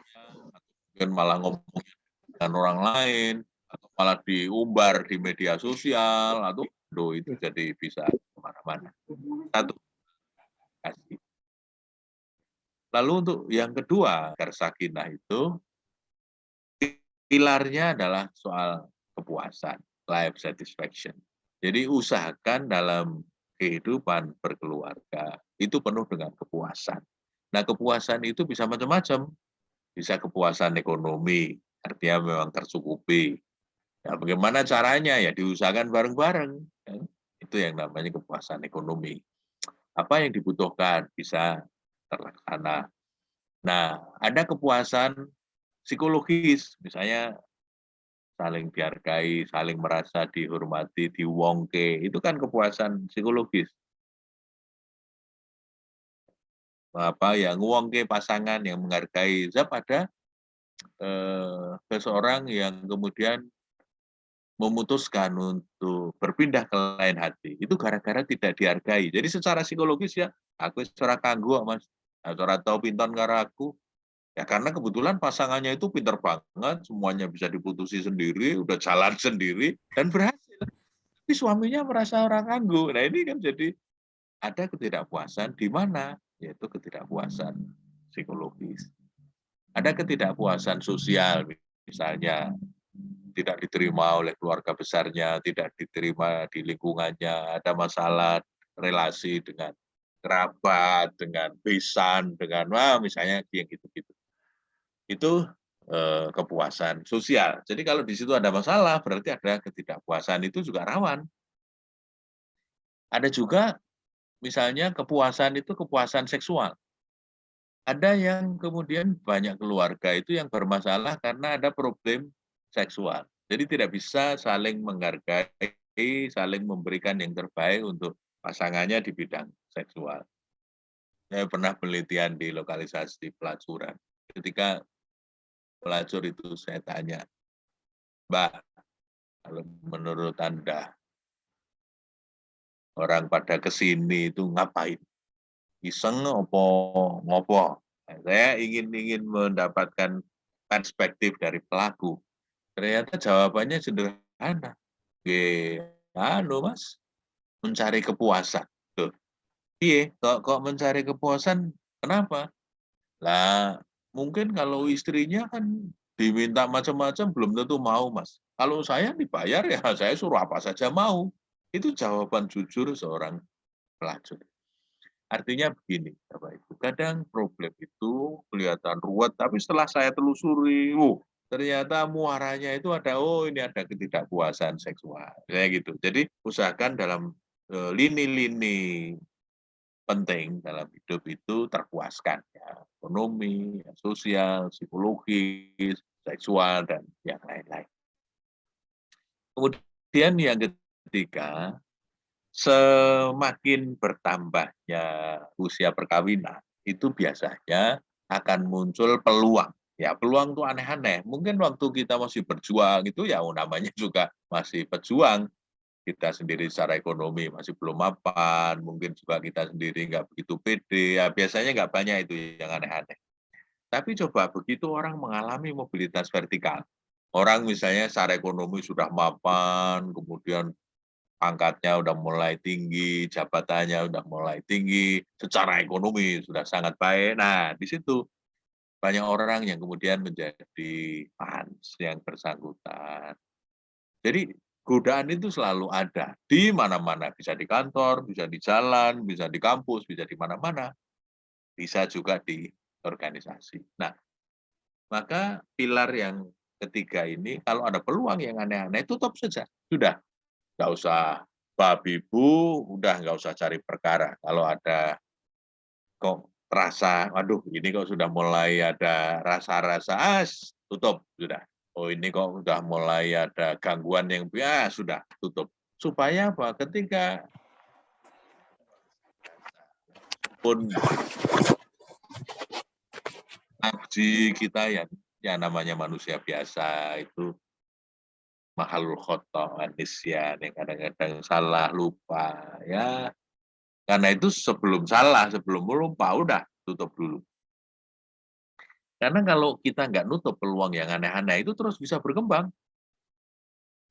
kemudian malah ngomong dengan orang lain, atau malah diumbar di media sosial, atau itu jadi bisa kemana-mana. Satu, kasih. Lalu untuk yang kedua, agar sakinah itu, pilarnya adalah soal kepuasan, life satisfaction. Jadi usahakan dalam kehidupan berkeluarga itu penuh dengan kepuasan. Nah, kepuasan itu bisa macam-macam. Bisa kepuasan ekonomi, artinya memang tercukupi. Nah, bagaimana caranya? Ya diusahakan bareng-bareng. Kan? Itu yang namanya kepuasan ekonomi. Apa yang dibutuhkan bisa terlaksana. Nah, ada kepuasan psikologis, misalnya saling dihargai, saling merasa dihormati, diwongke, itu kan kepuasan psikologis. Apa yang ngewongke pasangan yang menghargai, ada seseorang yang kemudian memutuskan untuk berpindah ke lain hati, itu gara-gara tidak dihargai. Jadi secara psikologis ya, aku secara kanggo mas, secara tahu pintar karo aku, ya karena kebetulan pasangannya itu pintar banget, semuanya bisa diputusi sendiri, udah jalan sendiri, dan berhasil. Tapi suaminya merasa orang kanggo. Nah ini kan jadi ada ketidakpuasan di mana? Yaitu ketidakpuasan psikologis. Ada ketidakpuasan sosial, misalnya tidak diterima oleh keluarga besarnya, tidak diterima di lingkungannya, ada masalah relasi dengan kerabat, dengan besan, dengan misalnya yang gitu-gitu. Itu kepuasan sosial. Jadi kalau di situ ada masalah, berarti ada ketidakpuasan, itu juga rawan. Ada juga misalnya kepuasan itu kepuasan seksual. Ada yang kemudian banyak keluarga itu yang bermasalah karena ada problem seksual. Jadi tidak bisa saling menghargai, saling memberikan yang terbaik untuk pasangannya di bidang seksual. Saya pernah penelitian di lokalisasi pelacuran. Ketika pelacur itu saya tanya, Mbak, kalau menurut Anda, orang pada kesini itu ngapain? Iseng apa ngopo? Saya ingin mendapatkan perspektif dari pelaku. Ternyata jawabannya sederhana. Mas, mencari kepuasan. Tuh. Iya, kok mencari kepuasan, kenapa? Lah, mungkin kalau istrinya kan diminta macam-macam belum tentu mau, Mas. Kalau saya dibayar ya saya suruh apa saja mau. Itu jawaban jujur seorang pelacur. Artinya begini, Bapak Ibu, kadang problem itu kelihatan ruwet, tapi setelah saya telusuri, ternyata muaranya itu ada, ini ada ketidakpuasan seksual, kayak gitu. Jadi usahakan dalam lini-lini penting dalam hidup itu terpuaskan, ya, ekonomi, sosial, psikologis, seksual, dan yang lain-lain. Kemudian yang ketiga, semakin bertambahnya usia perkawinan, itu biasanya akan muncul peluang. Ya, peluang itu aneh-aneh. Mungkin waktu kita masih berjuang itu ya namanya juga masih pejuang. Kita sendiri secara ekonomi masih belum mapan, mungkin juga kita sendiri nggak begitu pede. Ya, biasanya nggak banyak itu yang aneh-aneh. Tapi coba begitu orang mengalami mobilitas vertikal. Orang misalnya secara ekonomi sudah mapan, kemudian pangkatnya udah mulai tinggi, jabatannya udah mulai tinggi, secara ekonomi sudah sangat baik. Nah, di situ banyak orang yang kemudian menjadi fans yang bersangkutan. Jadi godaan itu selalu ada di mana-mana, bisa di kantor, bisa di jalan, bisa di kampus, bisa di mana-mana, bisa juga di organisasi. Nah, maka pilar yang ketiga ini, kalau ada peluang yang aneh-aneh, tutup saja. Sudah, nggak usah babi bu, udah nggak usah cari perkara. Kalau ada kok terasa, waduh ini kok sudah mulai ada rasa-rasa, tutup sudah. Oh ini kok sudah mulai ada gangguan yang sudah tutup. Supaya apa? Ketika pun abdi kita yang namanya manusia biasa itu makhluk khotoh, nisyan, yang kadang-kadang salah, lupa, ya. Karena itu sebelum salah, sebelum lupa, udah tutup dulu. Karena kalau kita nggak nutup peluang yang aneh-aneh, itu terus bisa berkembang.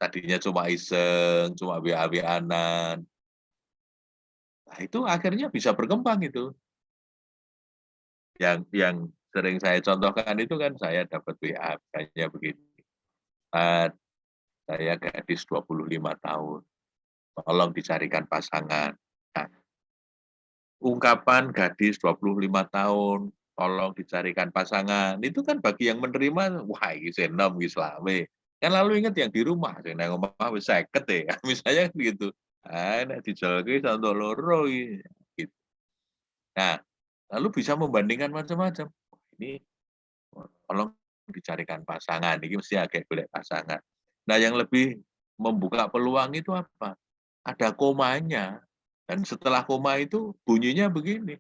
Tadinya cuma iseng, cuma WA-WA-an. Nah, itu akhirnya bisa berkembang itu. Yang sering saya contohkan itu kan saya dapat WA, misalnya begini. saya gadis 25 tahun, tolong dicarikan pasangan. Nah, ungkapan gadis 25 tahun, tolong dicarikan pasangan, itu kan bagi yang menerima, wah ini senom, ini selame. Kan lalu ingat yang di rumah, saya ngomong wis 50 ya, misalnya gitu. Ah, nek dijalke untuk loro gitu. Nah, lalu bisa membandingkan macam-macam. Ini tolong dicarikan pasangan, ini mesti agak boleh pasangan. Nah, yang lebih membuka peluang itu apa? Ada komanya. Dan setelah koma itu bunyinya begini.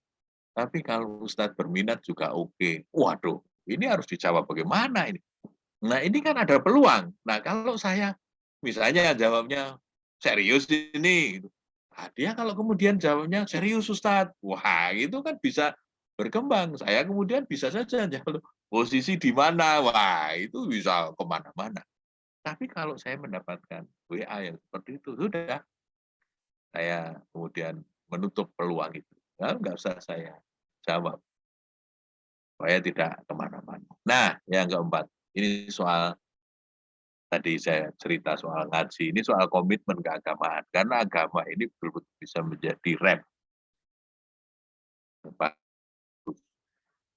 Tapi kalau Ustadz berminat juga oke. Waduh, ini harus dijawab bagaimana ini? Nah, ini kan ada peluang. Nah, kalau saya misalnya jawabnya serius ini, nah, dia kalau kemudian jawabnya serius Ustadz, wah itu kan bisa berkembang. Saya kemudian bisa saja jawab posisi di mana, wah itu bisa kemana-mana. Tapi kalau saya mendapatkan WA yang seperti itu, sudah saya kemudian menutup peluang itu. Nah, nggak usah saya jawab, supaya tidak kemana-mana. Nah, yang keempat, ini soal tadi saya cerita soal ngaji, ini soal komitmen keagamaan. Karena agama ini betul-betul bisa menjadi rem.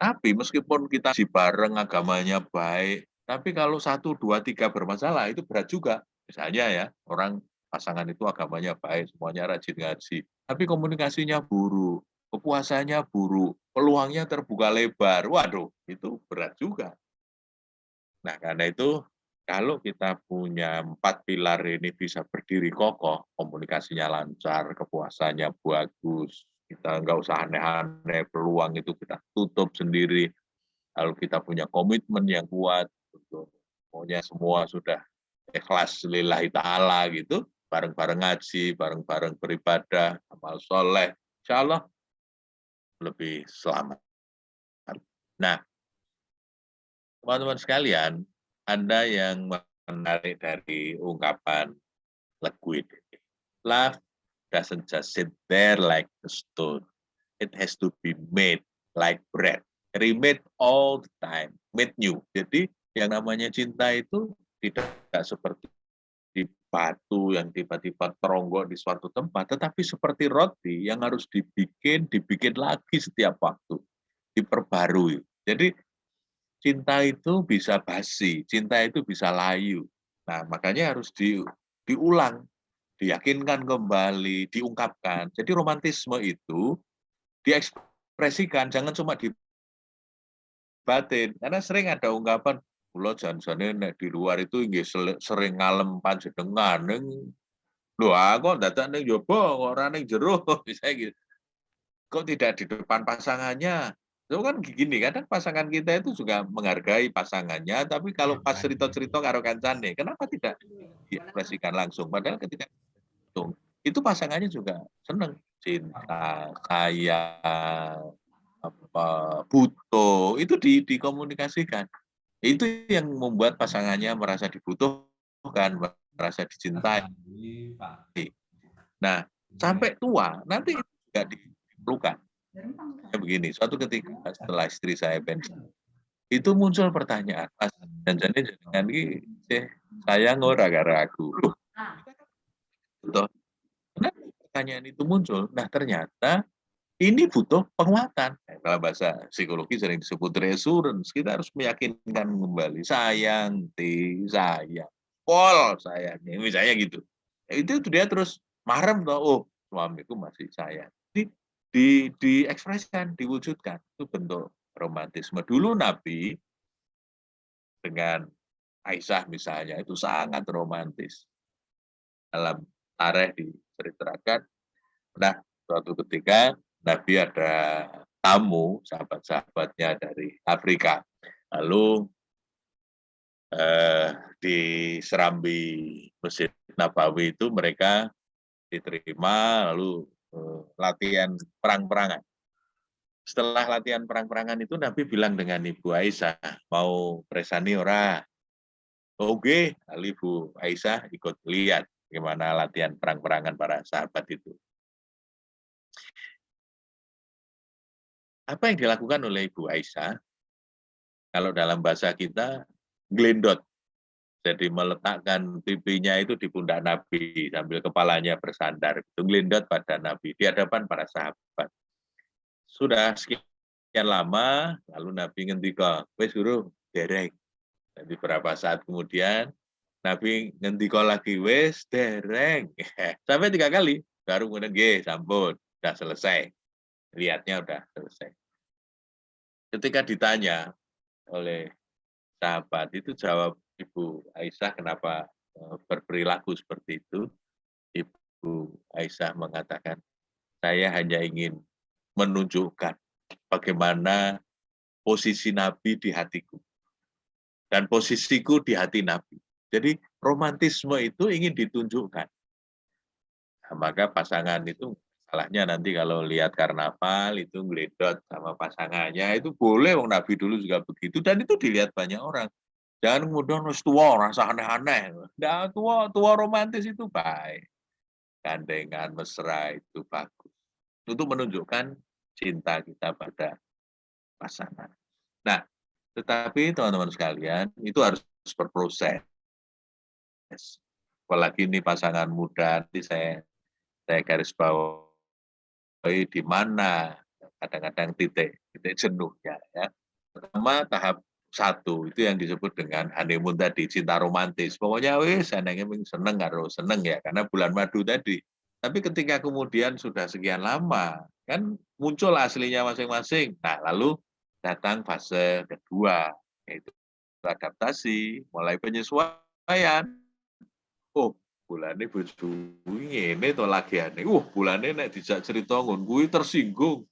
Tapi meskipun kita di bareng agamanya baik, tapi kalau 1, 2, 3 bermasalah, itu berat juga. Misalnya ya, orang pasangan itu agamanya baik, semuanya rajin ngaji, tapi komunikasinya buruk, kepuasannya buruk, peluangnya terbuka lebar. Waduh, itu berat juga. Nah, karena itu kalau kita punya 4 pilar ini bisa berdiri kokoh, komunikasinya lancar, kepuasannya bagus, kita nggak usah aneh-aneh, peluang itu kita tutup sendiri. Lalu kita punya komitmen yang kuat, pokoknya semua sudah ikhlas lillahi ta'ala gitu, bareng-bareng ngaji, bareng-bareng beribadah, amal soleh, insya Allah lebih selamat. Nah, teman-teman sekalian, Anda yang menarik dari ungkapan Leguid. Love doesn't just sit there like a stone. It has to be made like bread. Remade all the time. Made new. Jadi yang namanya cinta itu tidak seperti di batu yang tiba-tiba teronggok di suatu tempat, tetapi seperti roti yang harus dibikin lagi setiap waktu. Diperbarui. Jadi cinta itu bisa basi, cinta itu bisa layu. Nah, makanya harus diulang, diyakinkan kembali, diungkapkan. Jadi romantisme itu diekspresikan, jangan cuma di batin. Karena sering ada ungkapan, kula janjane nek di luar itu nggih sering ngalem panjenengan ning lho kok dadak ning jaba kok ora ning jero misalnya gitu. Kok tidak di depan pasangannya? Itu kan gini, kadang pasangan kita itu juga menghargai pasangannya, tapi kalau pas cerita-cerita karo kancane, kenapa tidak diekspresikan langsung? Padahal ketika itu pasangannya juga senang, cinta, sayang, apa, butuh, itu dikomunikasikan. Itu yang membuat pasangannya merasa dibutuhkan, merasa dicintai. Nah, sampai tua, nanti juga diperlukan. Ya begini, suatu ketika setelah istri saya pensiun, itu muncul pertanyaan, Mas, janjane jenengan iki sayang ora karo aku. Loh, betul. Kenapa pertanyaan itu muncul? Nah, ternyata ini butuh penguatan. Kalau bahasa psikologi sering disebut reassurance. Kita harus meyakinkan kembali. Sayang, sayang. Pol, sayangnya. Misalnya gitu. Itu dia terus marem toh. Oh, suamiku masih sayang. Diekspresikan, diwujudkan. Itu bentuk romantisme. Dulu Nabi dengan Aisyah misalnya, itu sangat romantis. Dalam tarikh diceritakan, nah, suatu ketika Nabi ada tamu, sahabat-sahabatnya dari Afrika. Lalu di Serambi Masjid Nabawi itu mereka diterima, lalu latihan perang-perangan. Setelah latihan perang-perangan itu Nabi bilang dengan Ibu Aisyah, mau presani ora? Oke, lalu Ibu Aisyah ikut lihat bagaimana latihan perang-perangan para sahabat itu. Apa yang dilakukan oleh Ibu Aisyah? Kalau dalam bahasa kita, glendot. Jadi meletakkan pipinya itu di pundak Nabi sambil kepalanya bersandar, itu ngelindot pada Nabi di hadapan para sahabat. Sudah sekian lama, lalu Nabi ngendika, wes guru, dereng. Jadi beberapa saat kemudian Nabi ngendika lagi, wes dereng. Sampai 3 kali, baru kemudian nggih, sampun, sudah selesai. Lihatnya udah selesai. Ketika ditanya oleh sahabat, itu jawab Ibu Aisyah kenapa berperilaku seperti itu. Ibu Aisyah mengatakan, saya hanya ingin menunjukkan bagaimana posisi Nabi di hatiku dan posisiku di hati Nabi. Jadi romantisme itu ingin ditunjukkan. Nah, maka pasangan itu salahnya nanti kalau lihat karnaval itu ngeledot sama pasangannya itu boleh, wong Nabi dulu juga begitu dan itu dilihat banyak orang. Jangan kemudian tua rasa aneh-aneh. Nah, tua romantis itu baik. Gandengan mesra itu bagus. Untuk menunjukkan cinta kita pada pasangan. Nah, tetapi teman-teman sekalian, itu harus berproses. Apalagi ini pasangan muda, nanti saya garis bawahi di mana kadang-kadang titik jenuhnya. Ya. Pertama, tahap 1, itu yang disebut dengan honeymoon tadi, cinta romantis. Pokoknya wis senengnya seneng karo seneng ya, karena bulan madu tadi. Tapi ketika kemudian sudah sekian lama, kan muncul aslinya masing-masing. Nah, lalu datang fase kedua, yaitu adaptasi, mulai penyesuaian. Oh, bulane bojoku ngene to lagiane. Bulane nek dijak cerita ngon kuwi tersinggung.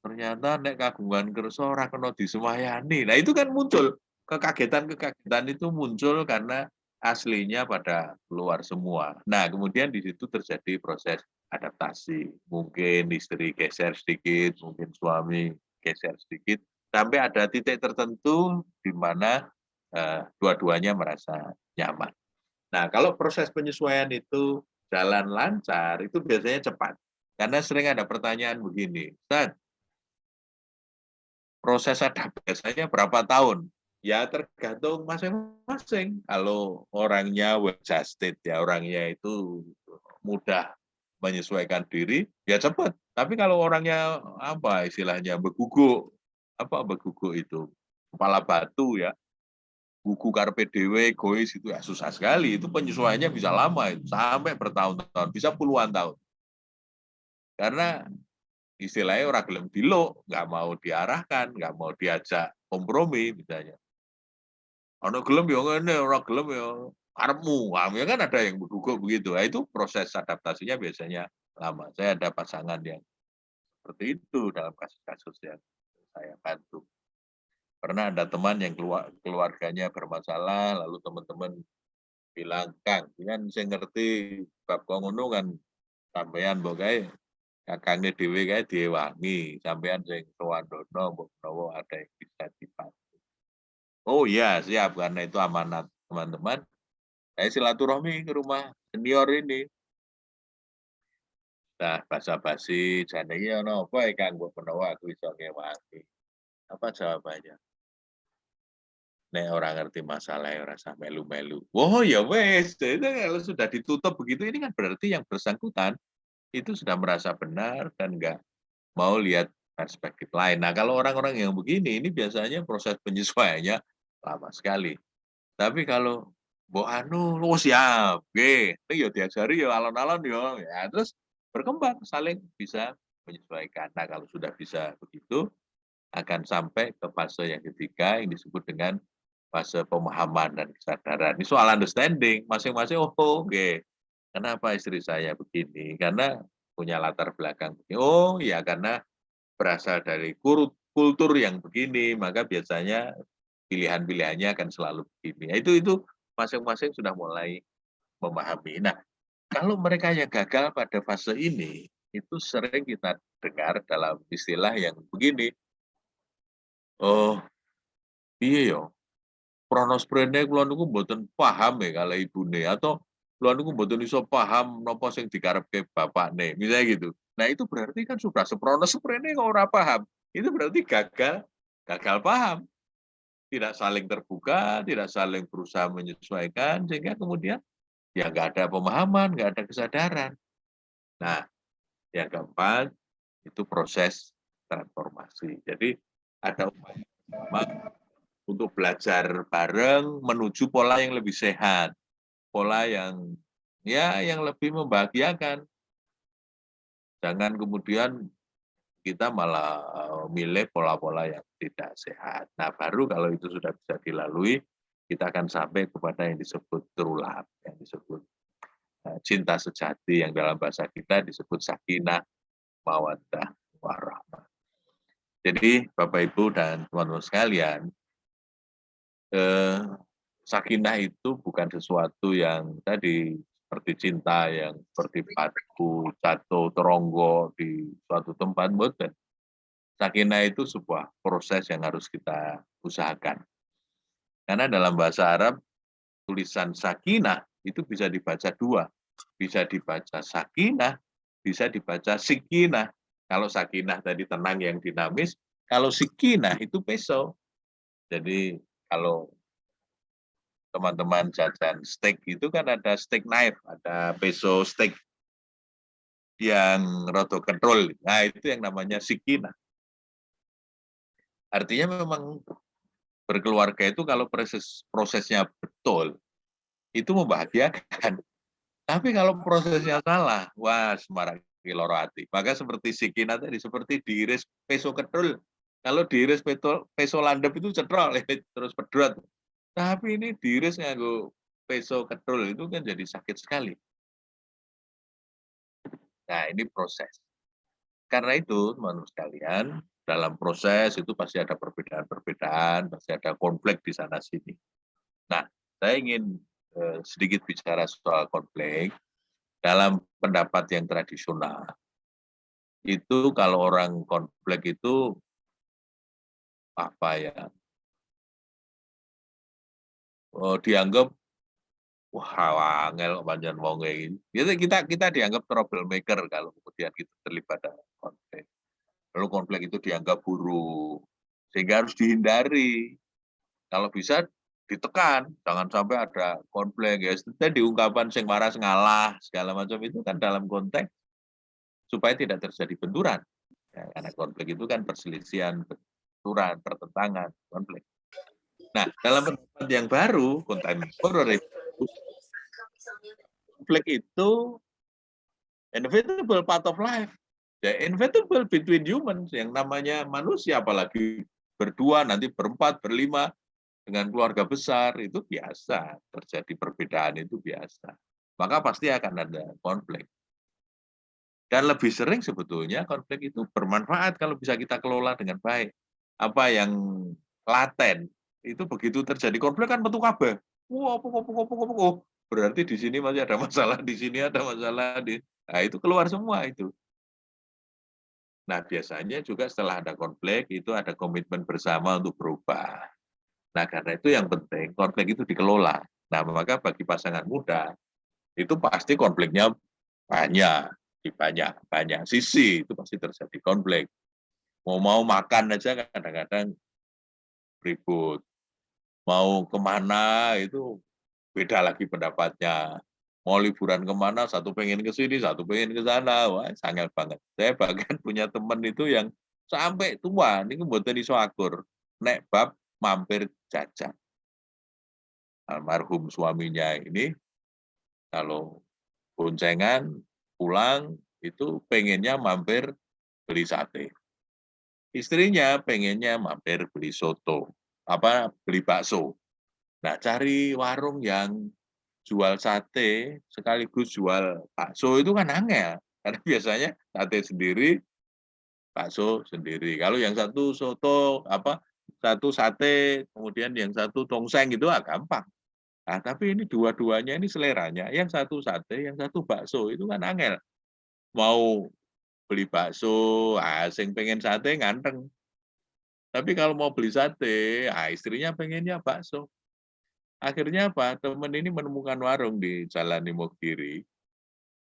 Ternyata nek kagungan kersa ora kena disemayani. Nah, itu kan muncul kekagetan-kekagetan itu muncul karena aslinya pada keluar semua. Nah, kemudian di situ terjadi proses adaptasi. Mungkin istri geser sedikit, mungkin suami geser sedikit, sampai ada titik tertentu di mana dua-duanya merasa nyaman. Nah, kalau proses penyesuaian itu jalan lancar, itu biasanya cepat. Karena sering ada pertanyaan begini, Ustaz, proses adaptasinya berapa tahun? Ya tergantung masing-masing. Kalau orangnya well adjusted, ya orangnya itu mudah menyesuaikan diri, ya cepat. Tapi kalau orangnya apa istilahnya beguguk itu kepala batu ya, buku karpe dewe, egois itu ya susah sekali. Itu penyesuaiannya bisa lama, sampai bertahun-tahun, bisa puluhan tahun. Karena istilahnya orang gelem diluk, nggak mau diarahkan, nggak mau diajak kompromi misalnya. Ono gelem ya ngene, ora gelem ya karepmu. Ya kan ada yang gugup begitu. Nah, itu proses adaptasinya biasanya lama. Saya ada pasangan yang seperti itu dalam kasus-kasus yang saya bantu. Pernah ada teman yang keluarganya bermasalah, lalu teman-teman bilang, Kang, kan saya ngerti bab ngono kan sampean mbok kae kakangnya dhewe kae diwangi, sampean sing sowandono mbok menawa ada yang bisa dibantu. Oh iya, siap karena itu amanat teman-teman. Saya silaturahmi ke rumah senior ini. Nah, basa-basi jane iki ana apa Kang mbok menawa aku iso ngewangi. Apa jawabannya? Nek orang ngerti masalah ya rasa melu-melu. Oh ya wes, itu kalau sudah ditutup begitu ini kan berarti yang bersangkutan itu sudah merasa benar dan enggak mau lihat perspektif lain. Nah, kalau orang-orang yang begini ini biasanya proses penyesuaiannya lama sekali. Tapi kalau mbok anu, oh siap, nggih, ya diajari ya alon-alon ya terus berkembang saling bisa menyesuaikan. Nah, kalau sudah bisa begitu akan sampai ke fase yang ketiga yang disebut dengan fase pemahaman dan kesadaran. Ini soal understanding, masing-masing, oh oke, kenapa istri saya begini? Karena punya latar belakang begini. Oh ya karena berasal dari kultur yang begini, maka biasanya pilihan-pilihannya akan selalu begini. Itu masing-masing sudah mulai memahami. Nah, kalau mereka yang gagal pada fase ini, itu sering kita dengar dalam istilah yang begini, oh iya ya, kronos prene kula niku mboten paham ya kalau ibune atau kula niku mboten iso paham napa sing dikarepke bapakne, misalnya gitu. Nah, itu berarti kan sudah sepronos sprene kok ora paham. Itu berarti gagal paham. tidak saling terbuka, tidak saling berusaha menyesuaikan, sehingga kemudian ya nggak ada pemahaman, nggak ada kesadaran. Nah, yang keempat itu proses transformasi. Jadi ada upaya untuk belajar bareng menuju pola yang lebih sehat, pola yang yang lebih membahagiakan. Jangan kemudian kita malah milih pola-pola yang tidak sehat. Nah, baru kalau itu sudah bisa dilalui, kita akan sampai kepada yang disebut true love, yang disebut cinta sejati, yang dalam bahasa kita disebut sakinah, mawaddah, warahmah. Jadi, Bapak, Ibu, dan teman-teman sekalian, sakinah itu bukan sesuatu yang tadi seperti cinta yang seperti batu jatuh teronggo di suatu tempat, bukan. Sakinah itu sebuah proses yang harus kita usahakan. Karena dalam bahasa Arab, tulisan sakinah itu bisa dibaca dua. Bisa dibaca sakinah, bisa dibaca sikinah. Kalau sakinah tadi tenang yang dinamis, kalau sikinah itu pisau. Jadi kalau teman-teman jajan steak itu kan ada steak knife, ada pisau steak yang rodo kentrol. Nah, itu yang namanya sikinah. Artinya memang berkeluarga itu kalau prosesnya betul, itu membahagiakan. Tapi kalau prosesnya salah, wah semarak loro ati. Maka seperti sikinah tadi, seperti diiris peso kedul. Kalau diiris peso landep itu cetrol, terus pedot. Tapi ini diiris nganggo peso kedul itu kan jadi sakit sekali. Nah, ini proses. Karena itu, teman-teman sekalian, dalam proses itu pasti ada perbedaan-perbedaan, pasti ada konflik di sana-sini. Nah, saya ingin sedikit bicara soal konflik. Dalam pendapat yang tradisional, itu kalau orang konflik itu, dianggap, wah, angel panjang wong ini. Kita dianggap troublemaker kalau kemudian kita terlibat dalam konflik. Lalu konflik itu dianggap buruk, sehingga harus dihindari. Kalau bisa ditekan, jangan sampai ada konflik. Ya, tadi diungkapkan sing marah ngalah segala macam itu kan dalam konteks supaya tidak terjadi benturan. Ya, karena konflik itu kan perselisihan, benturan, pertentangan, konflik. Nah, dalam pendapat yang baru, contemporary, konflik itu inevitable part of life. Ya, inevitable between humans, yang namanya manusia, apalagi berdua, nanti berempat, berlima, dengan keluarga besar, itu biasa. Terjadi perbedaan itu biasa. Maka pasti akan ada konflik. Dan lebih sering sebetulnya konflik itu bermanfaat kalau bisa kita kelola dengan baik. Apa yang laten, itu begitu terjadi konflik kan metu kabeh. Berarti di sini masih ada masalah, di sini ada masalah. Nah, itu keluar semua itu. Nah, biasanya juga setelah ada konflik, itu ada komitmen bersama untuk berubah. Nah, karena itu yang penting, konflik itu dikelola. Nah, maka bagi pasangan muda, itu pasti konfliknya banyak, di banyak sisi, itu pasti terjadi konflik. Mau makan aja kadang-kadang ribut. Mau kemana itu beda lagi pendapatnya. Mau liburan kemana, satu pengen ke sini, satu pengen ke sana. Wah, sangat banget. Saya bahkan punya teman itu yang sampai tua, ini mboten iso akur. Nek bab mampir jajan. Almarhum suaminya ini, kalau boncengan, pulang, itu pengennya mampir beli sate. Istrinya pengennya mampir beli soto, beli bakso. Nah, cari warung yang jual sate sekaligus jual bakso itu kan angel. Karena biasanya sate sendiri, bakso sendiri. Kalau yang satu soto, satu sate, kemudian yang satu tongseng itu gampang. Nah, tapi ini dua-duanya ini seleranya. Yang satu sate, yang satu bakso itu kan angel. Mau beli bakso, sing pengen sate nganteng. Tapi kalau mau beli sate, istrinya pengennya bakso. Akhirnya apa? Teman ini menemukan warung di Jalan Imogiri.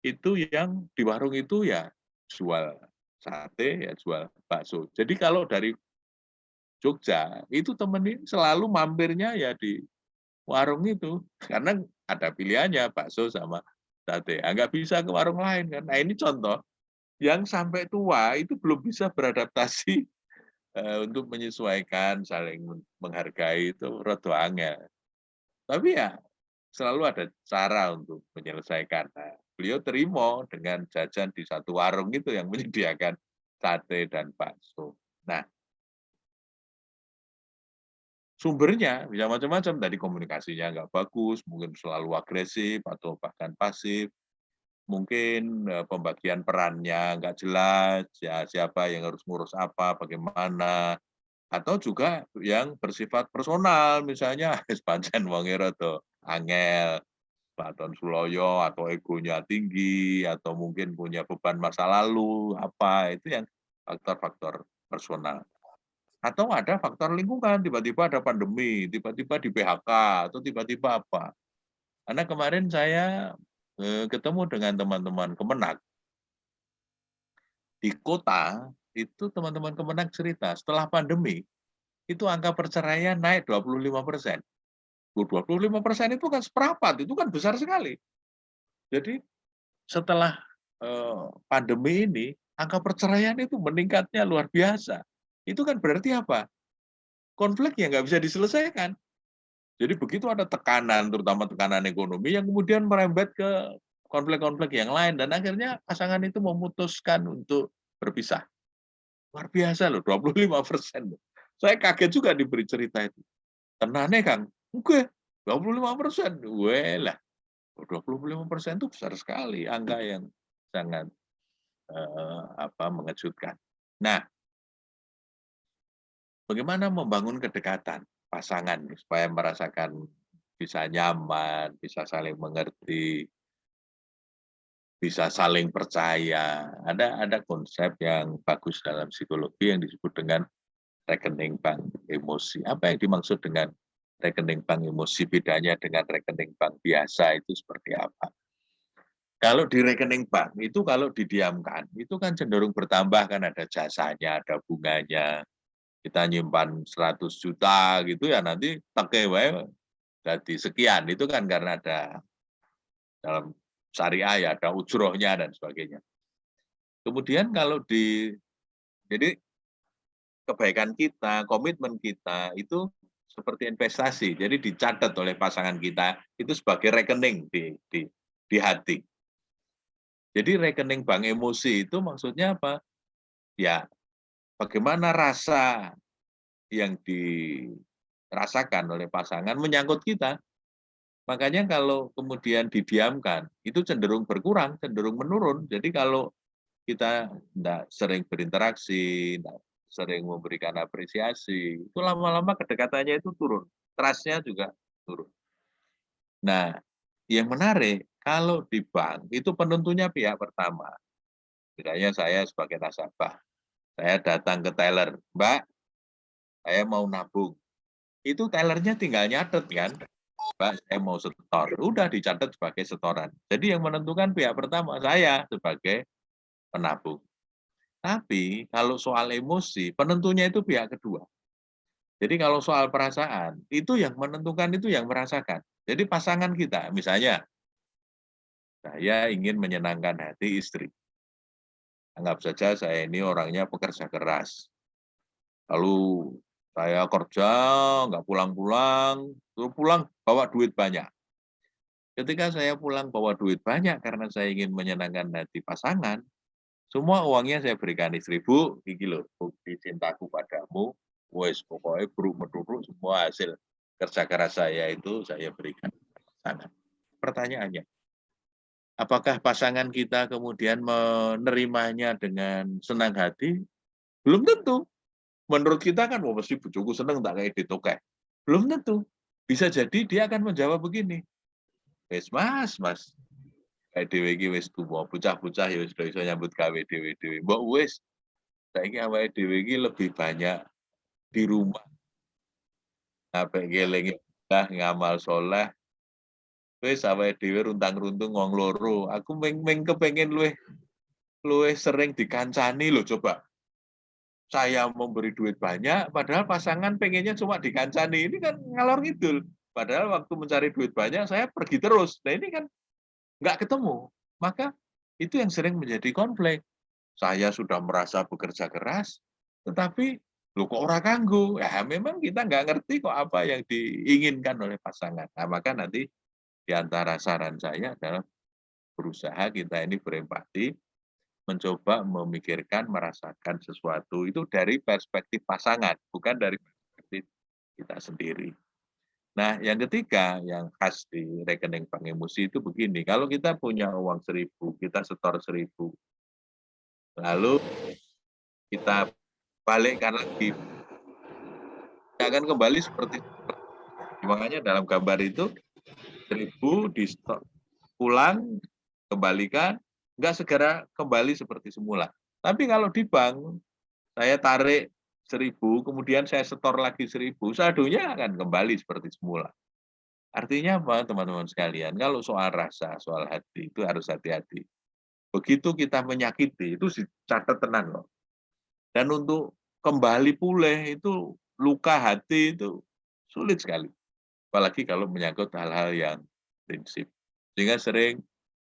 Itu yang di warung itu ya jual sate, ya jual bakso. Jadi kalau dari Jogja, itu temen ini selalu mampirnya ya di warung itu. Karena ada pilihannya, bakso sama sate. Nggak bisa ke warung lain kan. Nah ini contoh, yang sampai tua itu belum bisa beradaptasi untuk menyesuaikan, saling menghargai itu rada angel. Tapi ya selalu ada cara untuk menyelesaikan. Nah, beliau terima dengan jajan di satu warung itu yang menyediakan sate dan bakso. Nah, sumbernya bisa macam-macam, dari komunikasinya nggak bagus, mungkin selalu agresif atau bahkan pasif, mungkin pembagian perannya nggak jelas, ya siapa yang harus ngurus apa, bagaimana, atau juga yang bersifat personal, misalnya pancen wonge rada angel, Baton Suloyo, atau egonya tinggi, atau mungkin punya beban masa lalu, apa, itu yang faktor-faktor personal. Atau ada faktor lingkungan, tiba-tiba ada pandemi, tiba-tiba di PHK, atau tiba-tiba apa. Karena kemarin saya ketemu dengan teman-teman Kemenak, di kota, itu teman-teman Kemenak cerita, setelah pandemi, itu angka perceraian naik 25%. 25% itu kan seperempat, itu kan besar sekali. Jadi setelah pandemi ini, angka perceraian itu meningkatnya luar biasa. Itu kan berarti apa? Konflik yang nggak bisa diselesaikan. Jadi begitu ada tekanan, terutama tekanan ekonomi, yang kemudian merembet ke konflik-konflik yang lain, dan akhirnya pasangan itu memutuskan untuk berpisah. Luar biasa loh, 25%. Saya kaget juga diberi cerita itu. Tenane Kang, oke, 25%. Weh lah, 25% itu besar sekali, angka yang sangat mengejutkan. Nah, bagaimana membangun kedekatan pasangan supaya merasakan bisa nyaman, bisa saling mengerti, bisa saling percaya. Ada konsep yang bagus dalam psikologi yang disebut dengan rekening bank emosi. Apa yang dimaksud dengan rekening bank emosi? Bedanya dengan rekening bank biasa itu seperti apa? Kalau di rekening bank itu kalau didiamkan, itu kan cenderung bertambah, kan ada jasanya, ada bunganya. Kita nyimpan 100 juta gitu ya, nanti teke wae jadi sekian. Itu kan karena ada dalam syariah ya, ada ujrohnya dan sebagainya. Kemudian kalau jadi kebaikan kita, komitmen kita itu seperti investasi. Jadi dicatat oleh pasangan kita itu sebagai rekening di hati. Jadi rekening bank emosi itu maksudnya apa? Ya, bagaimana rasa yang dirasakan oleh pasangan menyangkut kita. Makanya kalau kemudian didiamkan, itu cenderung berkurang, cenderung menurun. Jadi kalau kita tidak sering berinteraksi, tidak sering memberikan apresiasi, itu lama-lama kedekatannya itu turun. Trust-nya juga turun. Nah, yang menarik, kalau di bank, itu penentunya pihak pertama. Misalnya saya sebagai nasabah, saya datang ke teller, Mbak, saya mau nabung. Itu tellernya tinggal nyatet kan, Mbak, saya mau setor. Udah dicatat sebagai setoran. Jadi yang menentukan pihak pertama, saya sebagai penabung. Tapi kalau soal emosi, penentunya itu pihak kedua. Jadi kalau soal perasaan, itu yang menentukan, itu yang merasakan. Jadi pasangan kita, misalnya, saya ingin menyenangkan hati istri. Anggap saja saya ini orangnya pekerja keras. Lalu saya kerja, nggak pulang-pulang, terus pulang bawa duit banyak. Ketika saya pulang bawa duit banyak karena saya ingin menyenangkan hati pasangan, semua uangnya saya berikan istri. Bu, iki lho, bukti cintaku padamu, wes pokoknya buruk meduruk semua hasil kerja keras saya itu saya berikan pasangan. Pertanyaannya, apakah pasangan kita kemudian menerimanya dengan senang hati? Belum tentu. Menurut kita kan, wah mesti bojoku seneng tak kayak ditokeh. Belum tentu. Bisa jadi dia akan menjawab begini, wes mas, kayak dhewe iki wis tuwa, bocah-bocah ya wis iso nyambut gawe dhewe-dhewe. Mbok wis saiki awake dhewe iki lebih banyak di rumah. Apik ngelingi lah ngamal soleh, wis awake dhewe runtang-runtung wong loro. Aku ming kepengin luwih sering dikancani lho coba. saya memberi duit banyak, padahal pasangan pengennya cuma dikancani. Ini kan ngalor ngidul. Padahal waktu mencari duit banyak, saya pergi terus. Nah ini kan nggak ketemu. Maka itu yang sering menjadi konflik. Saya sudah merasa bekerja keras, tetapi lu kok orang ganggu. Ya memang kita nggak ngerti kok apa yang diinginkan oleh pasangan. Nah, maka nanti di antara saran saya adalah berusaha kita ini berempati, mencoba memikirkan, merasakan sesuatu itu dari perspektif pasangan, bukan dari perspektif kita sendiri. Nah, yang ketiga, yang khas di rekening bank emosi itu begini, kalau kita punya uang 1.000, kita setor 1.000, lalu kita balikkan lagi, akan kembali seperti makanya dalam gambar itu 1.000 di pulang, kembalikan, nggak segera kembali seperti semula. Tapi kalau di bank, saya tarik 1.000, kemudian saya setor lagi 1.000, saldonya akan kembali seperti semula. Artinya apa, teman-teman sekalian? Kalau soal rasa, soal hati, itu harus hati-hati. Begitu kita menyakiti, itu catat tenang loh. Dan untuk kembali pulih, itu luka hati itu sulit sekali. Apalagi kalau menyangkut hal-hal yang prinsip. Sehingga sering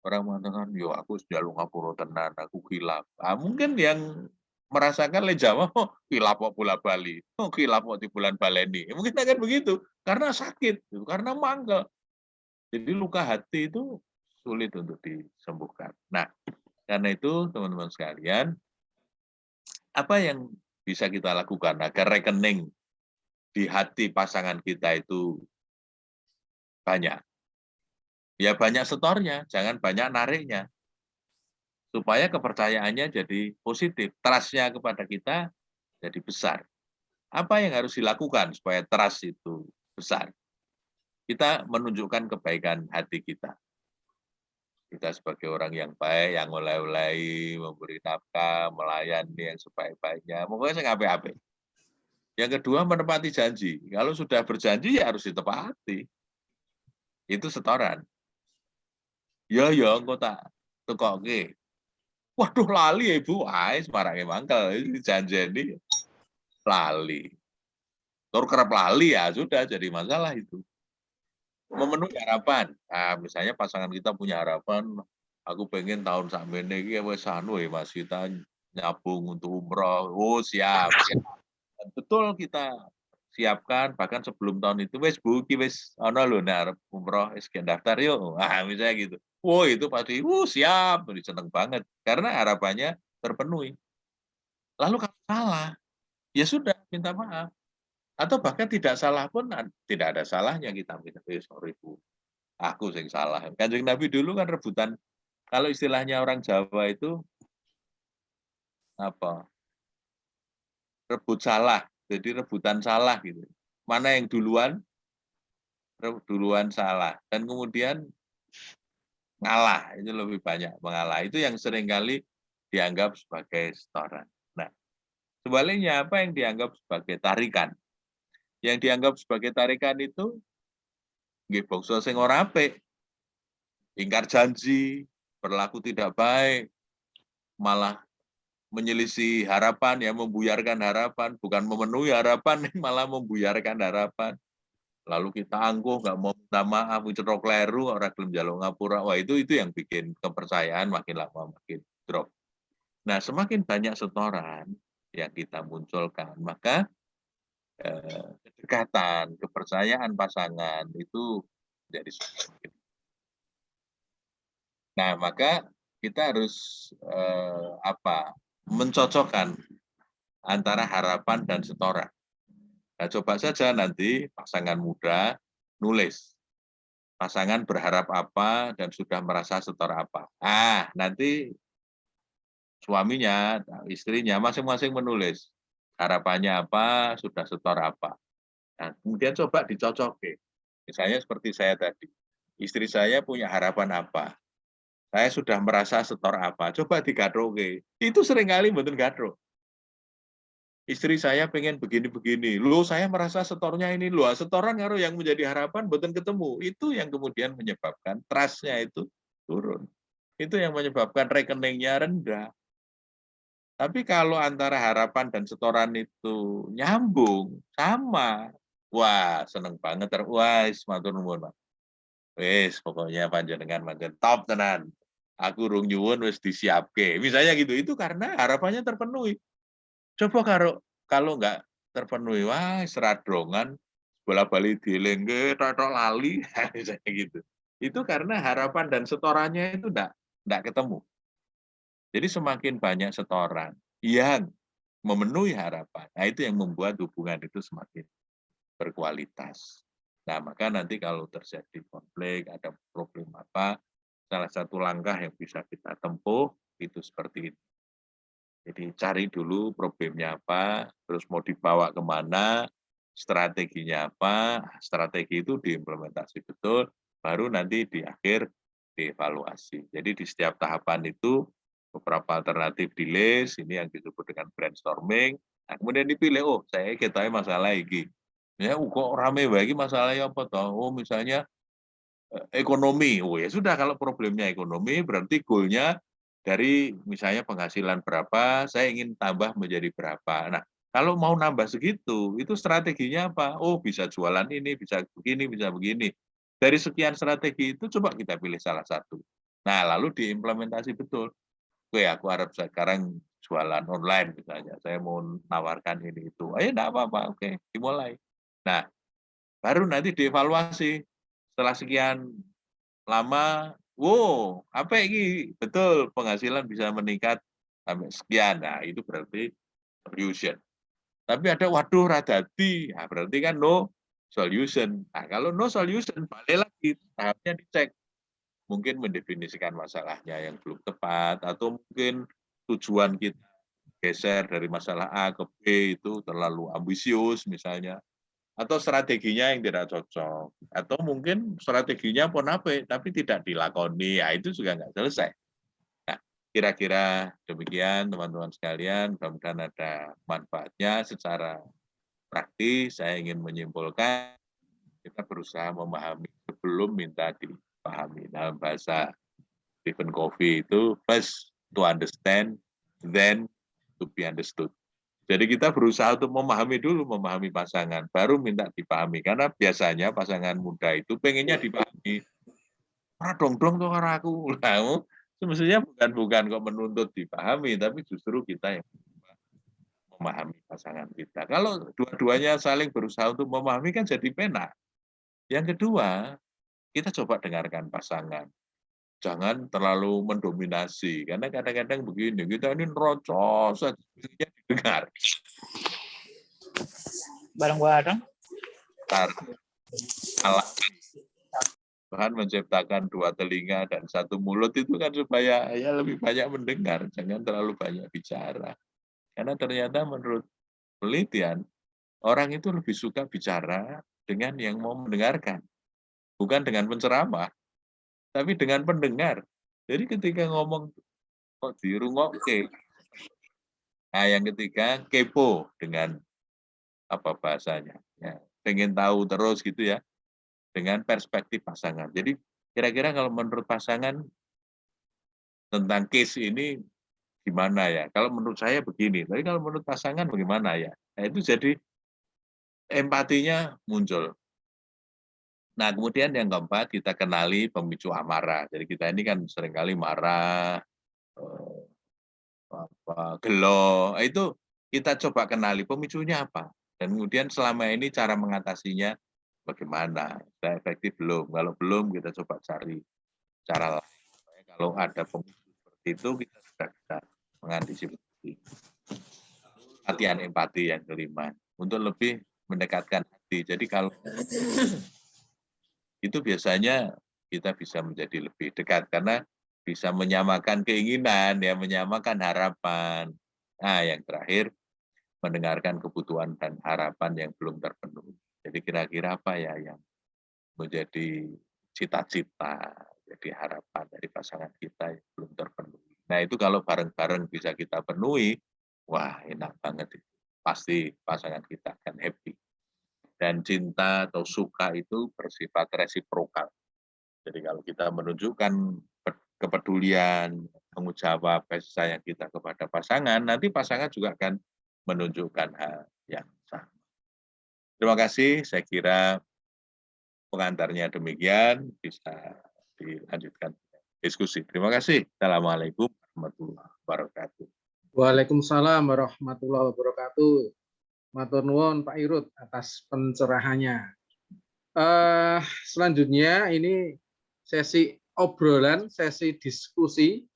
orang mengatakan, yo aku jalur ngapura tenan, aku khilaf. Mungkin yang merasakan Jawa, oh khilaf kok bola Bali, oh khilaf kok di bulan baleni. Mungkin akan begitu, karena sakit, karena mangkel. Jadi luka hati itu sulit untuk disembuhkan. Nah, karena itu teman-teman sekalian, apa yang bisa kita lakukan agar rekening di hati pasangan kita itu banyak? Ya banyak setornya, jangan banyak nariknya. Supaya kepercayaannya jadi positif, trust-nya kepada kita jadi besar. Apa yang harus dilakukan supaya trust itu besar? Kita menunjukkan kebaikan hati kita. Kita sebagai orang yang baik, yang oleh-oleh, memberi nafkah, melayani yang sebaik-baiknya. Pokoknya saya ngapain. Yang kedua, menepati janji. Kalau sudah berjanji, ya harus ditepati. Itu setoran. Ya, engkau tak tekoke. Waduh, lali ya Ibu. Semarangnya mangkel. Ini janji ini lali. Tur kerap lali ya, sudah jadi masalah itu. Memenuhi harapan. Nah, misalnya pasangan kita punya harapan, aku pengen tahun sakmene iki wis anu ya Mas, kita nyabung untuk umroh. Oh, siap. Betul kita siapkan, bahkan sebelum tahun itu wis Bu, iki wis ana lho arep umroh wis daftar yuk. Misalnya gitu. Wow, itu pasti siap, seneng banget karena harapannya terpenuhi. Lalu kalau salah, ya sudah minta maaf. Atau bahkan tidak salah pun tidak ada salahnya kita minta, sorry Bu, aku yang salah. Kanjeng Nabi dulu kan rebutan, kalau istilahnya orang Jawa itu apa? Rebut salah, jadi rebutan salah gitu. Mana yang duluan salah dan kemudian ngalah, itu lebih banyak mengalah. Itu yang seringkali dianggap sebagai setoran. Nah, sebaliknya apa yang dianggap sebagai tarikan? Yang dianggap sebagai tarikan itu nggih bangsa sing ora apik. Ingkar janji, berlaku tidak baik, malah menyelisih harapan, ya membuyarkan harapan, bukan memenuhi harapan, malah membuyarkan harapan. Lalu kita angkuh, nggak mau minta maaf, cetok kleru, orang gelem njaluk ngapura. Wah itu yang bikin kepercayaan makin lama makin drop. Nah semakin banyak setoran yang kita munculkan, maka kedekatan, kepercayaan pasangan itu jadi semakin. Nah maka kita harus mencocokkan antara harapan dan setoran. Nah, coba saja nanti pasangan muda nulis. Pasangan berharap apa dan sudah merasa setor apa. Nanti suaminya, istrinya masing-masing menulis. Harapannya apa, sudah setor apa. Nah, kemudian coba dicocokin. Misalnya seperti saya tadi. Istri saya punya harapan apa. Saya sudah merasa setor apa. Coba digadroke. Itu seringkali betul gadro. Istri saya pengen begini-begini. Loh, saya merasa setornya ini. Loh, setoran karo yang menjadi harapan betul ketemu. Itu yang kemudian menyebabkan trust-nya itu turun. Itu yang menyebabkan rekeningnya rendah. Tapi kalau antara harapan dan setoran itu nyambung, sama, wah seneng banget. Wah, matur nuwun, Pak. Wis, pokoknya panjenengan top tenan. Aku rung nyuwun wis disiapke. Misalnya gitu, itu karena harapannya terpenuhi. Coba kalau nggak terpenuhi, wah seradrongan, bola-bali dilengke, tok lali, misalnya gitu. Itu karena harapan dan setorannya itu nggak ketemu. Jadi semakin banyak setoran yang memenuhi harapan, nah itu yang membuat hubungan itu semakin berkualitas. Nah, maka nanti kalau terjadi konflik, ada problem apa, salah satu langkah yang bisa kita tempuh itu seperti ini. Jadi cari dulu problemnya apa, terus mau dibawa kemana, strateginya apa, strategi itu diimplementasi betul, baru nanti di akhir dievaluasi. Jadi di setiap tahapan itu beberapa alternatif di list, ini yang disebut dengan brainstorming, nah, kemudian dipilih, oh saya ketahui masalah ini. Ya, kok rame lagi masalahnya apa toh? Oh misalnya ekonomi, oh ya sudah kalau problemnya ekonomi berarti goalnya dari misalnya penghasilan berapa, saya ingin tambah menjadi berapa. Nah, kalau mau nambah segitu, itu strateginya apa? Oh, bisa jualan ini, bisa begini, bisa begini. Dari sekian strategi itu, coba kita pilih salah satu. Nah, lalu diimplementasi betul. Oke, aku harap sekarang jualan online misalnya. Saya mau nawarkan ini itu. Ayo, enggak apa-apa. Oke, dimulai. Nah, baru nanti dievaluasi. Setelah sekian lama, wow, apa ini? Betul, penghasilan bisa meningkat sampai sekian. Nah, itu berarti solution. Tapi ada, waduh, radati. Nah, berarti kan no solution. Nah, kalau no solution, balik lagi, tahapnya dicek. Mungkin mendefinisikan masalahnya yang belum tepat, atau mungkin tujuan kita geser dari masalah A ke B itu terlalu ambisius misalnya. Atau strateginya yang tidak cocok, atau mungkin strateginya pun apa, tapi tidak dilakoni, ya itu juga nggak selesai. Nah, kira-kira demikian teman-teman sekalian, mudah-mudahan ada manfaatnya secara praktis. Saya ingin menyimpulkan, kita berusaha memahami sebelum minta dipahami. Dalam bahasa Stephen Covey itu, first to understand, then to be understood. Jadi kita berusaha untuk memahami dulu, memahami pasangan, baru minta dipahami. Karena biasanya pasangan muda itu pengennya dipahami. Dong tuh karena aku. Kamu semestinya bukan kok menuntut dipahami, tapi justru kita yang memahami pasangan kita. Kalau dua-duanya saling berusaha untuk memahami kan jadi penak. Yang kedua, kita coba dengarkan pasangan. Jangan terlalu mendominasi, karena kadang-kadang begini, kita ini nerocos saja didengar. Bareng-bareng. Tuhan menciptakan dua telinga dan satu mulut itu kan supaya ya lebih banyak mendengar, jangan terlalu banyak bicara. Karena ternyata menurut penelitian, orang itu lebih suka bicara dengan yang mau mendengarkan. Bukan dengan penceramah, tapi dengan pendengar. Jadi ketika ngomong kok dirungokke. Nah, yang ketiga kepo dengan apa bahasanya. Ya, pengen tahu terus gitu ya. Dengan perspektif pasangan. Jadi kira-kira kalau menurut pasangan tentang case ini gimana ya? Kalau menurut saya begini, tapi kalau menurut pasangan bagaimana ya? Nah, itu jadi empatinya muncul. Nah, kemudian yang keempat, kita kenali pemicu amarah. Jadi kita ini kan seringkali marah, gelo, itu kita coba kenali pemicunya apa. Dan kemudian selama ini cara mengatasinya bagaimana? Sudah efektif belum? Kalau belum, kita coba cari cara lain. Kalau ada pemicu seperti itu, kita sudah bisa mengantisipasi. Latihan empati yang kelima, untuk lebih mendekatkan hati. Jadi kalau itu biasanya kita bisa menjadi lebih dekat, karena bisa menyamakan keinginan, ya menyamakan harapan. Nah, yang terakhir, mendengarkan kebutuhan dan harapan yang belum terpenuhi. Jadi kira-kira apa ya yang menjadi cita-cita, jadi harapan dari pasangan kita yang belum terpenuhi. Nah, itu kalau bareng-bareng bisa kita penuhi, wah enak banget itu. Pasti pasangan kita akan happy. Dan cinta atau suka itu bersifat resiprokal. Jadi kalau kita menunjukkan kepedulian, tanggung jawab kasih sayang kita kepada pasangan, nanti pasangan juga akan menunjukkan hal yang sama. Terima kasih, saya kira pengantarnya demikian, bisa dilanjutkan diskusi. Terima kasih. Assalamualaikum warahmatullahi wabarakatuh. Waalaikumsalam warahmatullahi wabarakatuh. Matur nuwun Pak Irut atas pencerahannya. Selanjutnya ini sesi obrolan, sesi diskusi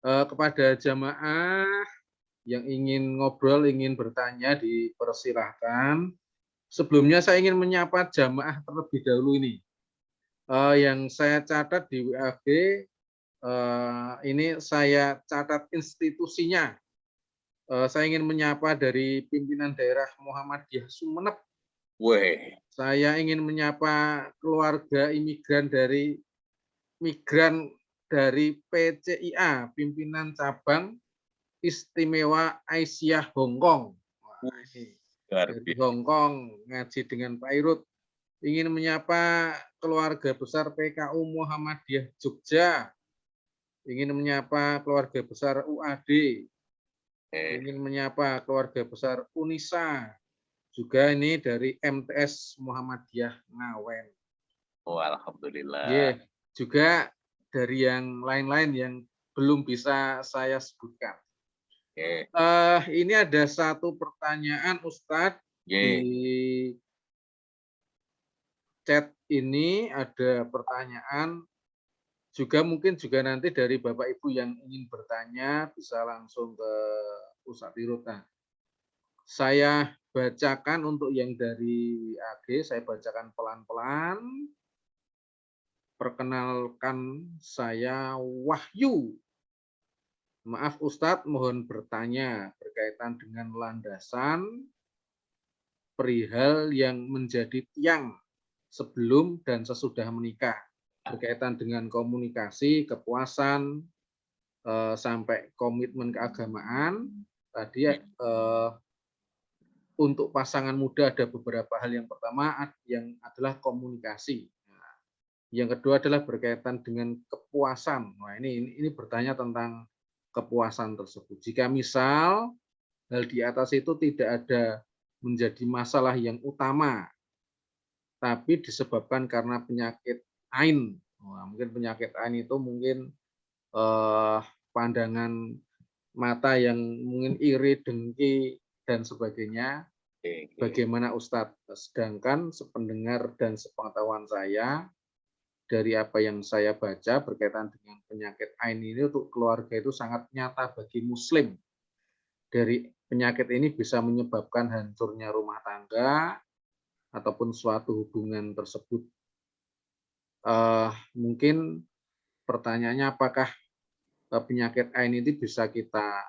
kepada jamaah yang ingin ngobrol, ingin bertanya dipersilahkan. Sebelumnya saya ingin menyapa jamaah terlebih dahulu ini. Yang saya catat di WAG, ini saya catat institusinya. Saya ingin menyapa dari pimpinan daerah Muhammadiyah Sumeneb. Saya ingin menyapa keluarga imigran dari PCIA, pimpinan cabang Istimewa Aisyah Hongkong. Dari Hongkong ngaji dengan Pak Irut. Ingin menyapa keluarga besar PKU Muhammadiyah Jogja. Ingin menyapa keluarga besar UAD. Ingin menyapa keluarga besar UNISA. Juga ini dari MTS Muhammadiyah Ngawen. Oh, alhamdulillah. Yeah. Juga dari yang lain-lain yang belum bisa saya sebutkan. Ini ada satu pertanyaan Ustadz di chat ini, ada pertanyaan juga, mungkin juga nanti dari Bapak Ibu yang ingin bertanya bisa langsung ke Ustadz Irut. Saya bacakan untuk yang dari AG, saya bacakan pelan-pelan. Perkenalkan, saya Wahyu. Maaf Ustadz, mohon bertanya berkaitan dengan landasan perihal yang menjadi tiang sebelum dan sesudah menikah, berkaitan dengan komunikasi, kepuasan, sampai komitmen keagamaan. Tadi untuk pasangan muda ada beberapa hal. Yang pertama yang adalah komunikasi. Yang kedua adalah berkaitan dengan kepuasan. Nah, ini bertanya tentang kepuasan tersebut. Jika misal hal di atas itu tidak ada menjadi masalah yang utama, tapi disebabkan karena penyakit ain. Mungkin penyakit ain itu mungkin pandangan mata yang mungkin iri, dengki, dan sebagainya. Bagaimana Ustadz? Sedangkan sependengar dan sepengetahuan saya, dari apa yang saya baca berkaitan dengan penyakit ain ini untuk keluarga itu sangat nyata bagi Muslim. Dari penyakit ini bisa menyebabkan hancurnya rumah tangga ataupun suatu hubungan tersebut. Mungkin pertanyaannya, apakah penyakit ain ini bisa kita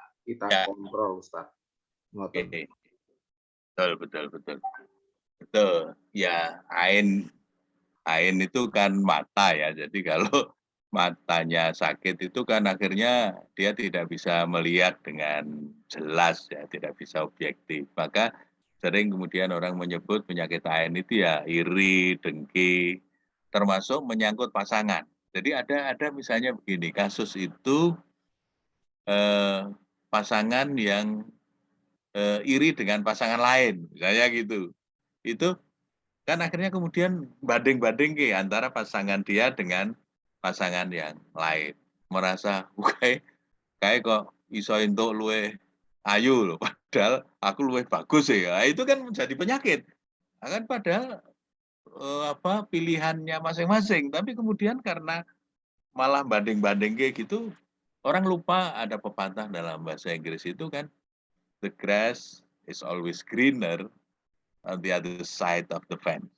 kontrol, Ustaz? Betul. Ya, ain itu kan mata ya. Jadi kalau matanya sakit itu kan akhirnya dia tidak bisa melihat dengan jelas ya, tidak bisa objektif. Maka sering kemudian orang menyebut penyakit ain itu ya iri, dengki, termasuk menyangkut pasangan. Jadi ada misalnya begini, kasus itu pasangan yang iri dengan pasangan lain, misalnya gitu. Itu kan akhirnya kemudian banding-banding antara pasangan dia dengan pasangan yang lain. Merasa, kayak kok iso entuk luwe ayu loh, padahal aku luwe bagus ya. Itu kan menjadi penyakit. Kan padahal pilihannya masing-masing, tapi kemudian karena malah banding-banding gitu, orang lupa ada pepatah dalam bahasa Inggris itu kan, the grass is always greener on the other side of the fence.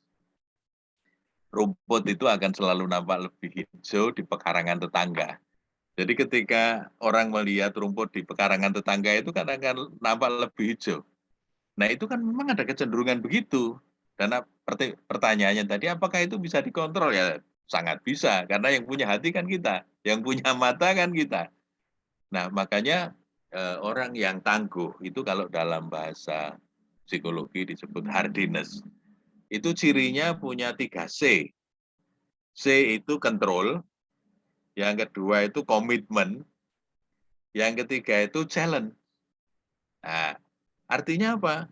Rumput itu akan selalu nampak lebih hijau di pekarangan tetangga. Jadi ketika orang melihat rumput di pekarangan tetangga itu kan akan nampak lebih hijau. Nah itu kan memang ada kecenderungan begitu. Dan pertanyaannya tadi, apakah itu bisa dikontrol? Ya sangat bisa, karena yang punya hati kan kita, yang punya mata kan kita. Nah makanya orang yang tangguh itu kalau dalam bahasa psikologi disebut hardiness. Itu cirinya punya 3 C. C itu control, yang kedua itu komitmen, Yang ketiga itu challenge. Nah, artinya apa?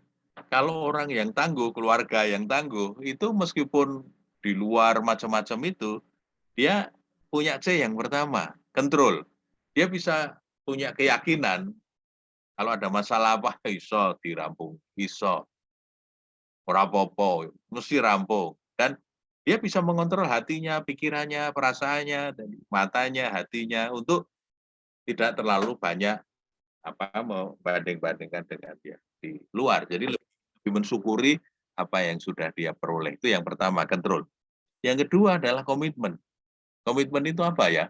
Kalau orang yang tangguh, keluarga yang tangguh, itu meskipun di luar macam-macam itu, dia punya C yang pertama, control. Dia bisa punya keyakinan, kalau ada masalah apa, iso dirampung, iso, ora apa-apa, mesti rampung. Dan dia bisa mengontrol hatinya, pikirannya, perasaannya, dan matanya, hatinya, untuk tidak terlalu banyak membanding-bandingkan dengan dia di luar. Jadi lebih mensyukuri apa yang sudah dia peroleh. Itu yang pertama, kontrol. Yang kedua adalah komitmen. Komitmen itu apa ya?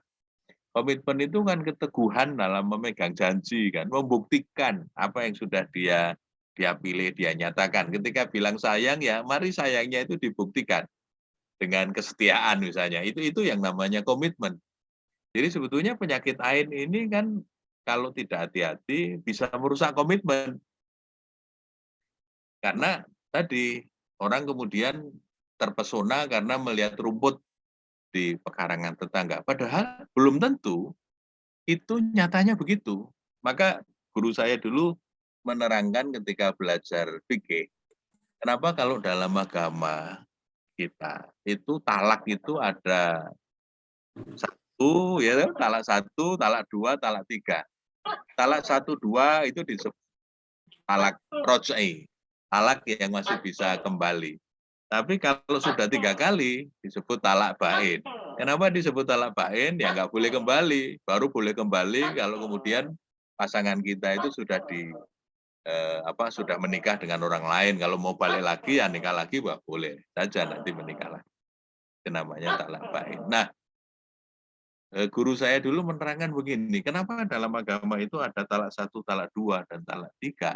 Komitmen itu kan keteguhan dalam memegang janji, kan, membuktikan apa yang sudah dia pilih, dia nyatakan. Ketika bilang sayang, ya mari sayangnya itu dibuktikan dengan kesetiaan misalnya. Itu yang namanya komitmen. Jadi sebetulnya penyakit AIN ini kan kalau tidak hati-hati bisa merusak komitmen. Karena tadi orang kemudian terpesona karena melihat rumput di pekarangan tetangga. Padahal belum tentu itu nyatanya begitu. Maka guru saya dulu menerangkan ketika belajar fikih, kenapa kalau dalam agama kita itu talak itu ada satu, ya, talak satu, talak dua, talak tiga. Talak satu, dua itu disebut talak roj'i, talak yang masih bisa kembali. Tapi kalau sudah 3 kali disebut talak bain. Kenapa disebut talak bain? Ya nggak boleh kembali. Baru boleh kembali kalau kemudian pasangan kita itu sudah sudah menikah dengan orang lain. Kalau mau balik lagi ya nikah lagi, wah boleh saja nanti menikah lagi. Itu namanya talak bain. Nah, guru saya dulu menerangkan begini, kenapa dalam agama itu ada talak satu, talak dua, dan talak tiga?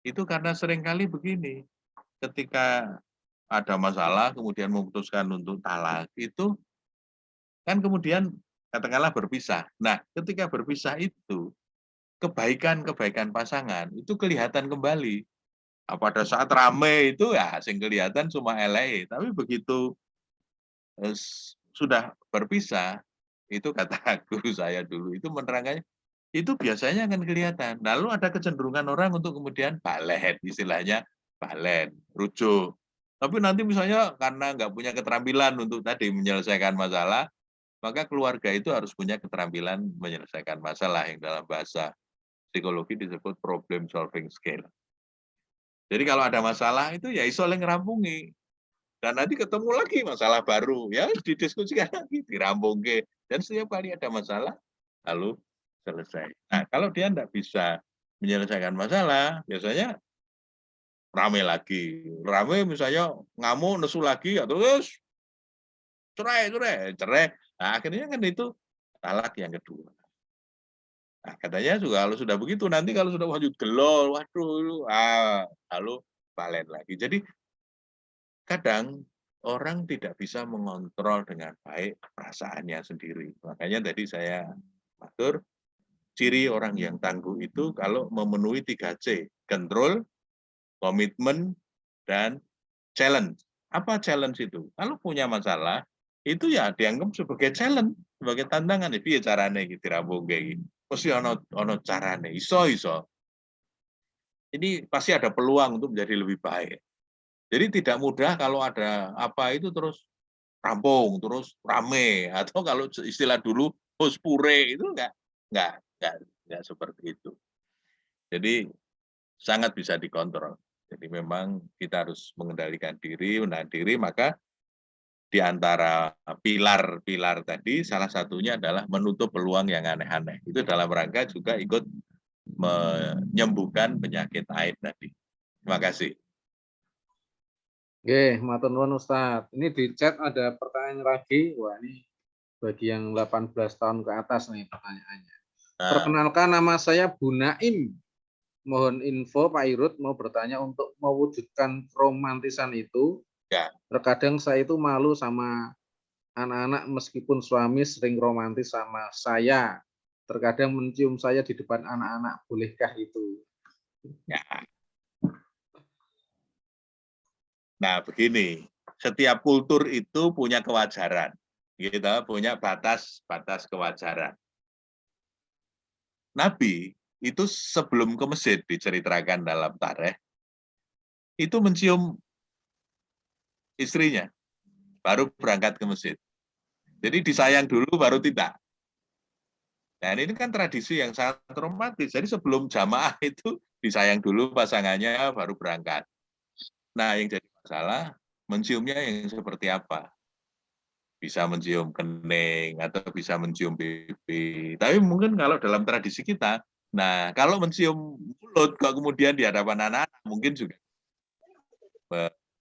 Itu karena seringkali begini, ketika ada masalah, kemudian memutuskan untuk talak, itu kan kemudian katakanlah berpisah. Nah, ketika berpisah itu, kebaikan-kebaikan pasangan itu kelihatan kembali. Pada saat rame itu ya sing kelihatan cuma LA, tapi begitu sudah berpisah, itu kata guru saya dulu, itu menerangkannya, itu biasanya akan kelihatan. Lalu ada kecenderungan orang untuk kemudian balen, istilahnya balen, rujuk. Tapi nanti misalnya karena nggak punya keterampilan untuk tadi menyelesaikan masalah, maka keluarga itu harus punya keterampilan menyelesaikan masalah yang dalam bahasa psikologi disebut problem solving skill. Jadi kalau ada masalah itu ya iso ngerampungi. Dan nanti ketemu lagi masalah baru, ya didiskusikan lagi, dirampungke. Dan setiap kali ada masalah, lalu selesai. Nah, kalau dia tidak bisa menyelesaikan masalah, biasanya rame lagi. Rame misalnya ngamuk, nesu lagi, atau terus cerai. Nah, akhirnya kan itu talak yang kedua. Nah, katanya juga kalau sudah begitu, nanti kalau sudah lanjut gelol, waduh, lalu balen lagi. Jadi kadang orang tidak bisa mengontrol dengan baik perasaannya sendiri. Makanya tadi saya atur, ciri orang yang tangguh itu kalau memenuhi 3C, control, komitmen, dan challenge. Apa challenge itu? Kalau punya masalah, itu ya dianggap sebagai challenge, sebagai tantangan. Piye carane iki dirampungke iki? Mesti ono carane, iso. Ini pasti ada peluang untuk menjadi lebih baik. Jadi tidak mudah kalau ada apa itu terus rampung, terus rame, atau kalau istilah dulu hospure itu enggak seperti itu. Jadi sangat bisa dikontrol. Jadi memang kita harus mengendalikan diri, menahan diri, maka di antara pilar-pilar tadi salah satunya adalah menutup peluang yang aneh-aneh. Itu dalam rangka juga ikut menyembuhkan penyakit AID tadi. Terima kasih. Oke, matur nuwun Ustaz. Ini di chat ada pertanyaan lagi. Wah, ini bagi yang 18 tahun ke atas nih pertanyaannya. Perkenalkan, nama saya Bu Naim. Mohon info Pak Irut, mau bertanya, untuk mewujudkan romantisan itu, ya. Terkadang saya itu malu sama anak-anak meskipun suami sering romantis sama saya. Terkadang mencium saya di depan anak-anak, bolehkah itu? Ya. Nah, begini, setiap kultur itu punya kewajaran. Kita punya batas kewajaran. Nabi itu sebelum ke masjid diceritakan dalam tarikh, itu mencium istrinya, baru berangkat ke masjid. Jadi disayang dulu baru tidak. Nah ini kan tradisi yang sangat romantis. Jadi sebelum jamaah itu disayang dulu pasangannya baru berangkat. Nah yang jadi masalah menciumnya yang seperti apa? Bisa mencium kening atau bisa mencium pipi. Tapi mungkin kalau dalam tradisi kita, nah kalau mencium mulut kok kemudian di hadapan anak mungkin juga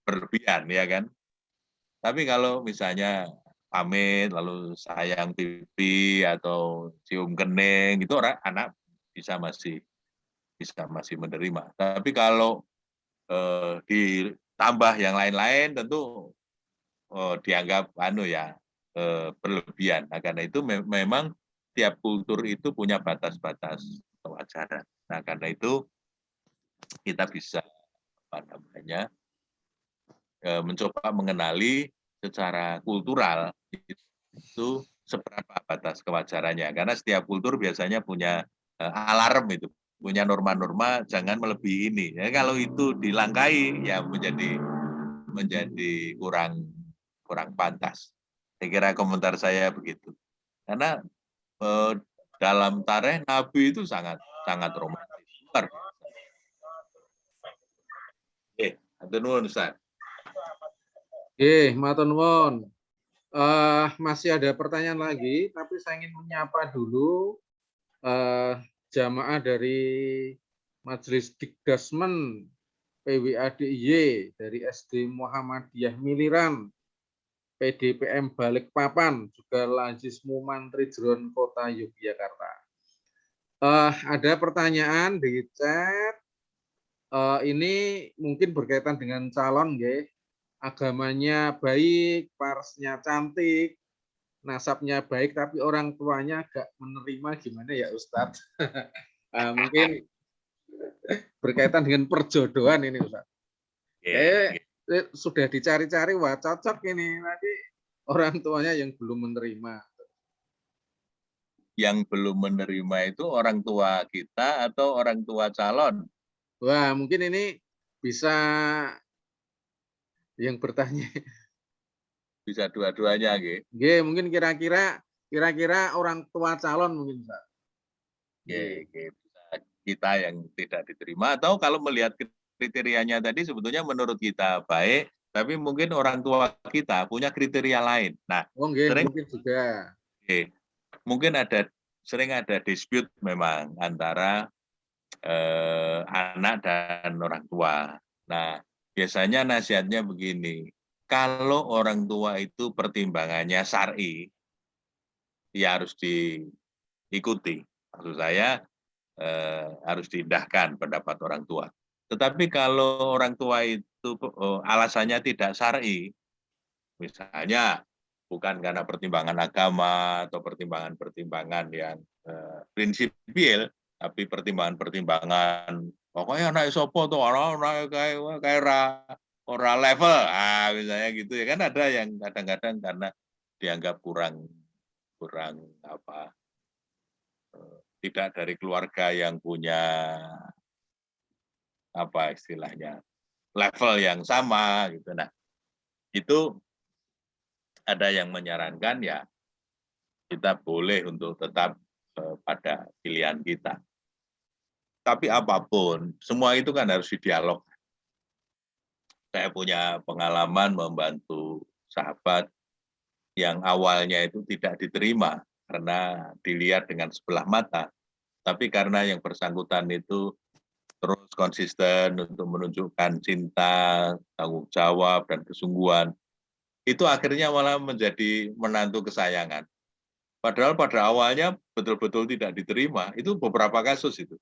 berlebihan ya kan. Tapi kalau misalnya pamit lalu sayang pipi atau cium kening itu orang anak bisa masih menerima. Tapi kalau ditambah yang lain-lain tentu dianggap berlebihan. Nah, karena itu memang tiap kultur itu punya batas-batas kewajaran. Nah, karena itu kita bisa mencoba mengenali secara kultural itu seberapa batas kewajarannya. Karena setiap kultur biasanya punya alarm itu, punya norma-norma jangan melebihi ini. Ya, kalau itu dilangkai ya menjadi kurang pantas. Saya kira komentar saya begitu. Karena dalam tarikh Nabi itu sangat romantis. Hatur nuwun Ustaz. Matur nuwun. Masih ada pertanyaan lagi, tapi saya ingin menyapa dulu jamaah dari Majelis Dikdasmen PWADIY dari SD Muhammadiyah Miliran, PDPM Balikpapan, juga Lazismu Mantri Jron Kota Yogyakarta. Ada pertanyaan di chat. Ini mungkin berkaitan dengan calon, nggih. Agamanya baik, parsnya cantik, nasabnya baik, tapi orang tuanya agak menerima, gimana ya Ustadz? Mungkin berkaitan dengan perjodohan ini Ustadz. Sudah dicari-cari, wah cocok ini, nanti orang tuanya yang belum menerima. Yang belum menerima itu orang tua kita atau orang tua calon? Wah, mungkin ini bisa yang bertanya. Bisa dua-duanya, gitu. Mungkin kira-kira orang tua calon mungkin, Pak. Kita yang tidak diterima, atau kalau melihat kriterianya tadi sebetulnya menurut kita baik, tapi mungkin orang tua kita punya kriteria lain. Nah, mungkin juga. Mungkin sering ada dispute memang antara anak dan orang tua. Nah, biasanya nasihatnya begini, kalau orang tua itu pertimbangannya syar'i, ya harus diikuti. Maksud saya harus diindahkan pendapat orang tua. Tetapi kalau orang tua itu alasannya tidak syar'i, misalnya bukan karena pertimbangan agama atau pertimbangan-pertimbangan yang prinsipil, tapi pertimbangan-pertimbangan pokoknya anak sopo tuh orang kayak ora level, misalnya gitu ya kan, ada yang kadang-kadang karena dianggap kurang tidak dari keluarga yang punya istilahnya level yang sama gitu. Nah, itu ada yang menyarankan ya kita boleh untuk tetap pada pilihan kita. Tapi apapun, semua itu kan harus didialog. Saya punya pengalaman membantu sahabat yang awalnya itu tidak diterima karena dilihat dengan sebelah mata. Tapi karena yang bersangkutan itu terus konsisten untuk menunjukkan cinta, tanggung jawab, dan kesungguhan, itu akhirnya malah menjadi menantu kesayangan. Padahal pada awalnya betul-betul tidak diterima, itu beberapa kasus itu.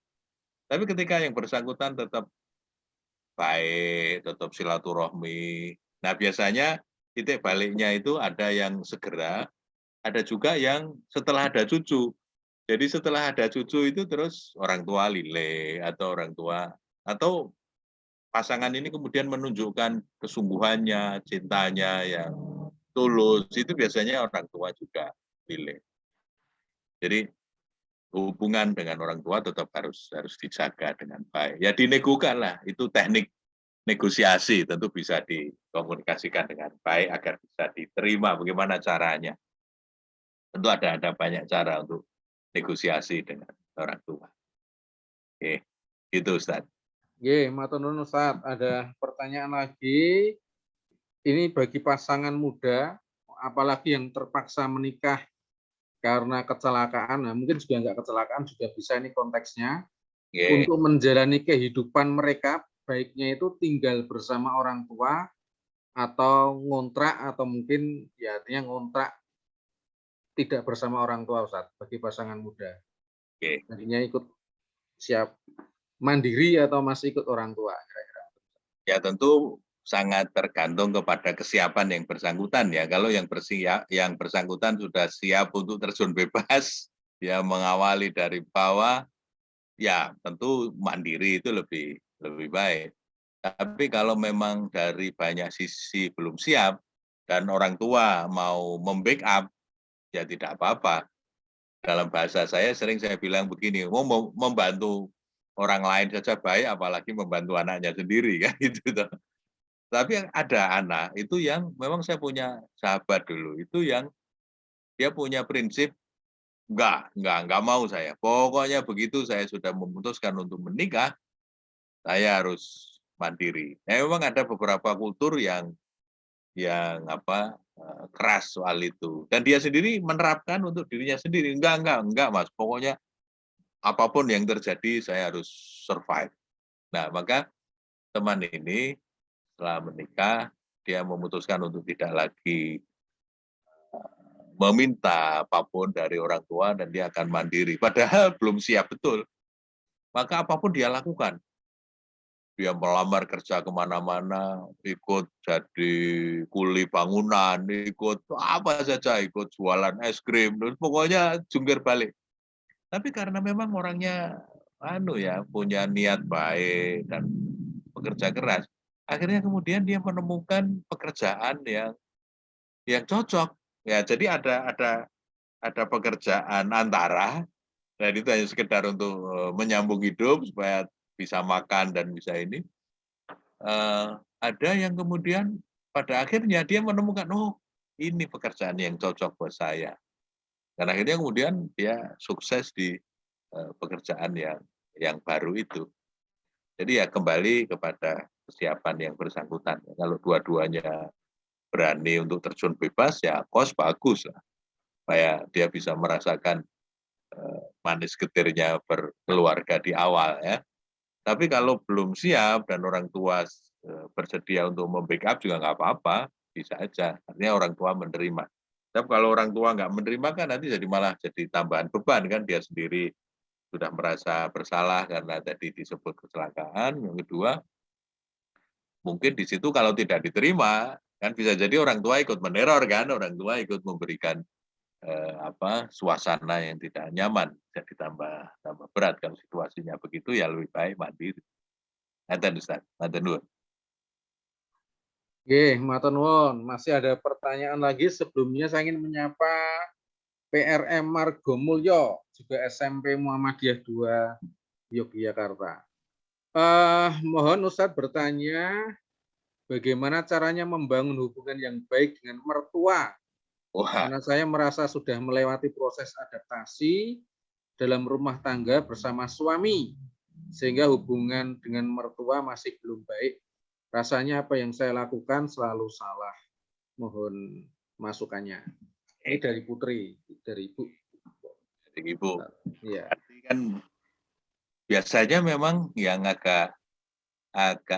Tapi ketika yang bersangkutan tetap baik, tetap silaturahmi. Nah biasanya titik baliknya itu ada yang segera, ada juga yang setelah ada cucu. Jadi setelah ada cucu itu terus orang tua lile atau pasangan ini kemudian menunjukkan kesungguhannya, cintanya yang tulus, itu biasanya orang tua juga lile. Jadi hubungan dengan orang tua tetap harus dijaga dengan baik. Ya dinegokan lah, itu teknik negosiasi, tentu bisa dikomunikasikan dengan baik agar bisa diterima. Bagaimana caranya? Tentu ada banyak cara untuk negosiasi dengan orang tua. Oke, gitu Ustaz. Oke, matur nuwun Ustaz. Ada pertanyaan lagi. Ini bagi pasangan muda, apalagi yang terpaksa menikah karena kecelakaan. Nah, mungkin juga nggak kecelakaan, juga bisa ini konteksnya. Oke. Untuk menjalani kehidupan mereka, baiknya itu tinggal bersama orang tua, atau ngontrak, atau mungkin ya artinya ngontrak tidak bersama orang tua, Ustaz, bagi pasangan muda. Oke. Nantinya ikut siap mandiri atau masih ikut orang tua, kira-kira. Ya tentu sangat tergantung kepada kesiapan yang bersangkutan ya. Kalau yang bersangkutan sudah siap untuk terjun bebas, ya mengawali dari bawah, ya tentu mandiri itu lebih baik. Tapi kalau memang dari banyak sisi belum siap dan orang tua mau membackup, ya tidak apa-apa. Dalam bahasa saya sering saya bilang begini, mau membantu orang lain saja baik, apalagi membantu anaknya sendiri kan gitu. Tapi ada anak itu yang memang saya punya sahabat dulu, itu yang dia punya prinsip enggak mau saya. Pokoknya begitu saya sudah memutuskan untuk menikah, saya harus mandiri. Ya, memang ada beberapa kultur yang keras soal itu. Dan dia sendiri menerapkan untuk dirinya sendiri. Enggak Mas. Pokoknya apapun yang terjadi saya harus survive. Nah, maka teman ini setelah menikah dia memutuskan untuk tidak lagi meminta apapun dari orang tua dan dia akan mandiri. Padahal belum siap betul. Maka apapun dia lakukan. Dia melamar kerja kemana-mana, ikut jadi kuli bangunan, ikut apa saja, ikut jualan es krim, terus pokoknya jungkir balik. Tapi karena memang orangnya punya niat baik dan bekerja keras, akhirnya kemudian dia menemukan pekerjaan yang cocok. Ya, jadi ada pekerjaan antara, dan itu hanya sekedar untuk menyambung hidup supaya bisa makan dan bisa ini. Ada yang kemudian pada akhirnya dia menemukan, oh ini pekerjaan yang cocok buat saya. Dan akhirnya kemudian dia sukses di pekerjaan yang baru itu. Jadi ya kembali kepada kesiapan yang bersangkutan. Kalau dua-duanya berani untuk terjun bebas, ya kos bagus lah. Supaya dia bisa merasakan manis getirnya berkeluarga di awal ya. Tapi kalau belum siap dan orang tua bersedia untuk membackup juga nggak apa-apa, bisa aja. Artinya orang tua menerima. Tapi kalau orang tua nggak menerima kan nanti malah jadi tambahan beban kan, dia sendiri sudah merasa bersalah karena tadi disebut kecelakaan. Yang kedua, mungkin di situ kalau tidak diterima kan bisa jadi orang tua ikut meneror kan, orang tua ikut memberikan suasana yang tidak nyaman, jadi tambah berat. Kalau situasinya begitu ya lebih baik mandiri. Ngaten Ustaz, ngaten nuwun. Oke, matur nuwun. Masih ada pertanyaan lagi. Sebelumnya saya ingin menyapa PRM Margomulyo, juga SMP Muhammadiyah 2 Yogyakarta. Mohon Ustadz bertanya, bagaimana caranya membangun hubungan yang baik dengan mertua? Karena saya merasa sudah melewati proses adaptasi dalam rumah tangga bersama suami, sehingga hubungan dengan mertua masih belum baik. Rasanya apa yang saya lakukan selalu salah. Mohon masukannya. Ini dari Putri, dari Ibu. Dari Ibu. Iya. Kan biasanya memang yang agak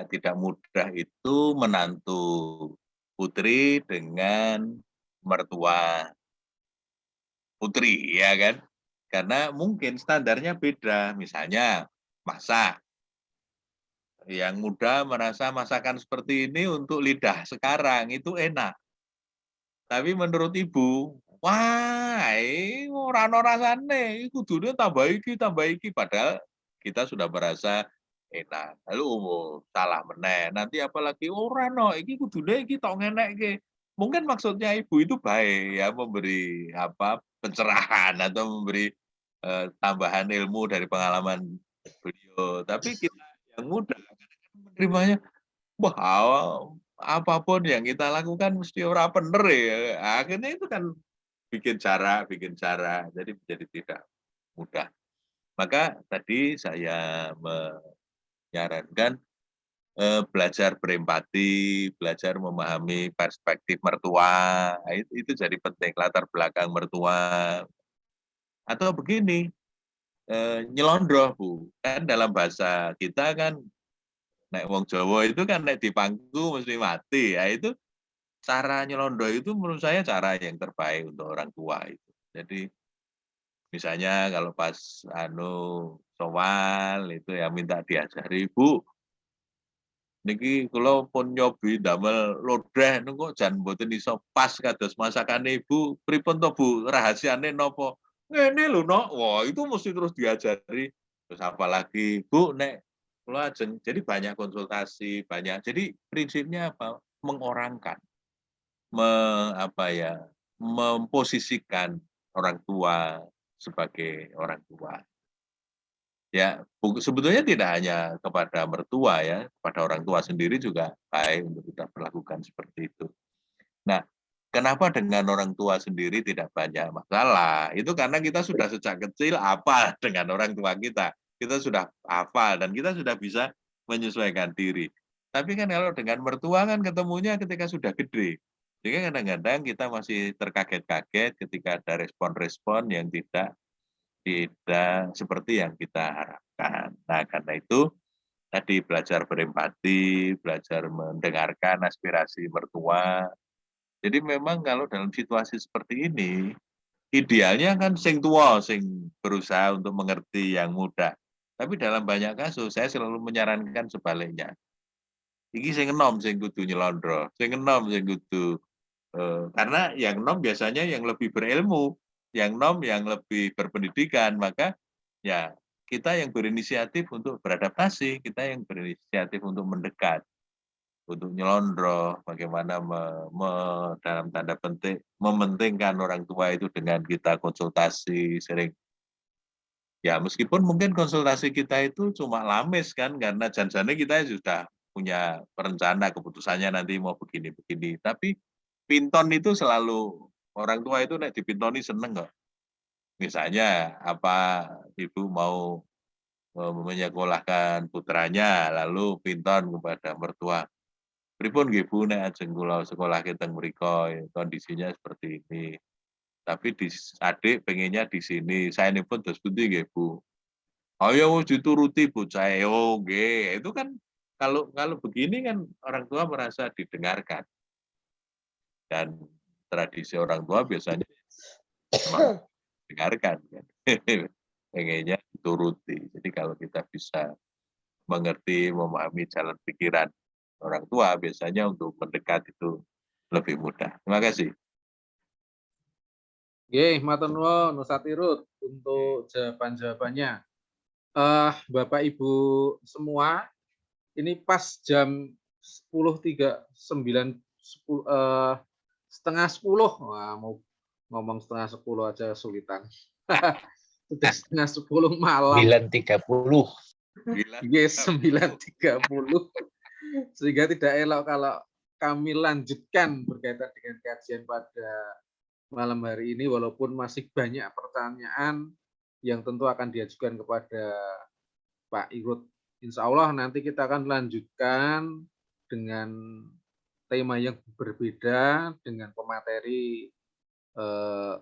tidak mudah itu menantu putri dengan mertua putri, ya kan? Karena mungkin standarnya beda. Misalnya masak. Yang muda merasa masakan seperti ini untuk lidah sekarang itu enak. Tapi menurut ibu, wah, ora ono rasane, iku kudune tambah iki, padahal kita sudah merasa enak. Lalu salah meneh. Nanti apalagi ora no, iki kudune iki tok ngenekke. Mungkin maksudnya ibu itu baik ya, memberi pencerahan atau memberi tambahan ilmu dari pengalaman beliau. Tapi kita yang muda menerimanya, wah apapun yang kita lakukan mesti ora bener ya. Akhirnya itu kan bikin cara, jadi menjadi tidak mudah. Maka tadi saya menyarankan belajar berempati, belajar memahami perspektif mertua, itu jadi penting, latar belakang mertua. Atau begini, nyelondroh Bu, kan dalam bahasa kita kan, nek wong Jawa itu kan nek dipangku mesti mati, ya itu cara nyelondroh itu menurut saya cara yang terbaik untuk orang tua itu. Jadi misalnya kalau pas soal itu ya minta diajari, Bu, niki kula pun nyobi damel lodeh niku jan mboten iso pas kados masakane Ibu. Pripun to Bu, rahasiane napa? Ngene lho Nok. Wah, itu mesti terus diajari. Terus apalagi Bu nek kula ajeng, jadi banyak konsultasi, banyak. Jadi prinsipnya apa? Mengorangkan, memposisikan orang tua sebagai orang tua. Ya, sebetulnya tidak hanya kepada mertua ya, kepada orang tua sendiri juga baik untuk kita perlakukan seperti itu. Nah, kenapa dengan orang tua sendiri tidak banyak masalah? Itu karena kita sudah sejak kecil apa dengan orang tua kita. Kita sudah hafal dan kita sudah bisa menyesuaikan diri. Tapi kan kalau dengan mertua kan ketemunya ketika sudah gede. Jadi kadang-kadang kita masih terkaget-kaget ketika ada respon-respon yang tidak seperti yang kita harapkan. Nah, karena itu tadi belajar berempati, belajar mendengarkan aspirasi mertua. Jadi memang kalau dalam situasi seperti ini, idealnya kan sing tua, sing berusaha untuk mengerti yang muda. Tapi dalam banyak kasus, saya selalu menyarankan sebaliknya. Iki sing enom, sing kudu nyelondro, sing enom, sing kudu karena yang nom biasanya yang lebih berilmu, yang nom yang lebih berpendidikan, maka ya kita yang berinisiatif untuk beradaptasi, kita yang berinisiatif untuk mendekat, untuk nyelondro, bagaimana dalam tanda penting mementingkan orang tua itu dengan kita konsultasi sering. Ya meskipun mungkin konsultasi kita itu cuma lames kan, karena janjinya kita sudah punya perencana keputusannya nanti mau begini-begini, tapi pinton itu selalu orang tua itu nek dipintoni seneng kok. Misalnya apa ibu mau menyekolahkan putranya lalu pinton kepada mertua. Pripun nggih Bu nek ajeng kula sekolah teng mriko kondisinya seperti ini. Tapi adik pengennya di sini. Saenipun dos pundi nggih Bu? Ayo wis dituruti bocah. Oh nggih. Itu kan kalau begini kan orang tua merasa didengarkan. Dan tradisi orang tua biasanya memang dengarkan kan. Pengennya dituruti. Jadi kalau kita bisa mengerti, memahami jalan pikiran orang tua, biasanya untuk mendekat itu lebih mudah. Terima kasih. Nggih, matur nuwun Ustaz Tirut untuk jawaban-jawabannya. Bapak Ibu semua, ini pas jam 10.39 setengah 10. Wah, mau ngomong setengah 10 aja kesulitan. Sudah setengah 10 malam. 9.30. Yes, 9.30. Sehingga tidak elok kalau kami lanjutkan berkaitan dengan kajian pada malam hari ini, walaupun masih banyak pertanyaan yang tentu akan diajukan kepada Pak Irut. Insya Allah nanti kita akan lanjutkan dengan tema yang berbeda dengan pemateri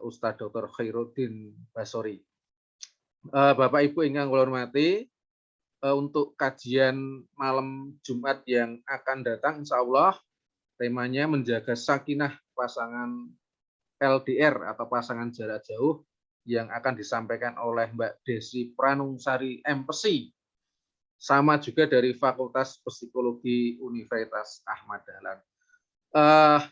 Ustadz Dr. Khairuddin Basori. Bapak Ibu ingkang kula hormati, untuk kajian malam Jumat yang akan datang, insya Allah temanya menjaga sakinah pasangan LDR atau pasangan jarak jauh yang akan disampaikan oleh Mbak Desi Pranungsari MPSI, sama juga dari Fakultas Psikologi Universitas Ahmad Dahlan.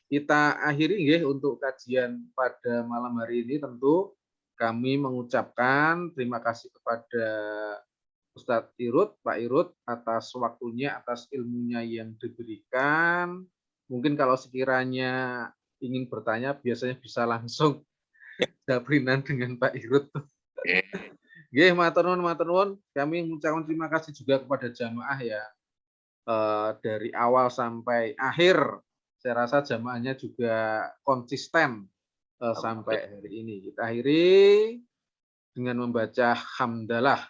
Kita akhiri nggih untuk kajian pada malam hari ini. Tentu kami mengucapkan terima kasih kepada Ustadz Irut, Pak Irut, atas waktunya, atas ilmunya yang diberikan. Mungkin kalau sekiranya ingin bertanya, biasanya bisa langsung jabrinan dengan Pak Irut. Nggih, matur nuwun. Kami mengucapkan terima kasih juga kepada jamaah ya. Dari awal sampai akhir, saya rasa jamaahnya juga konsisten sampai hari ini. Kita akhiri dengan membaca hamdalah.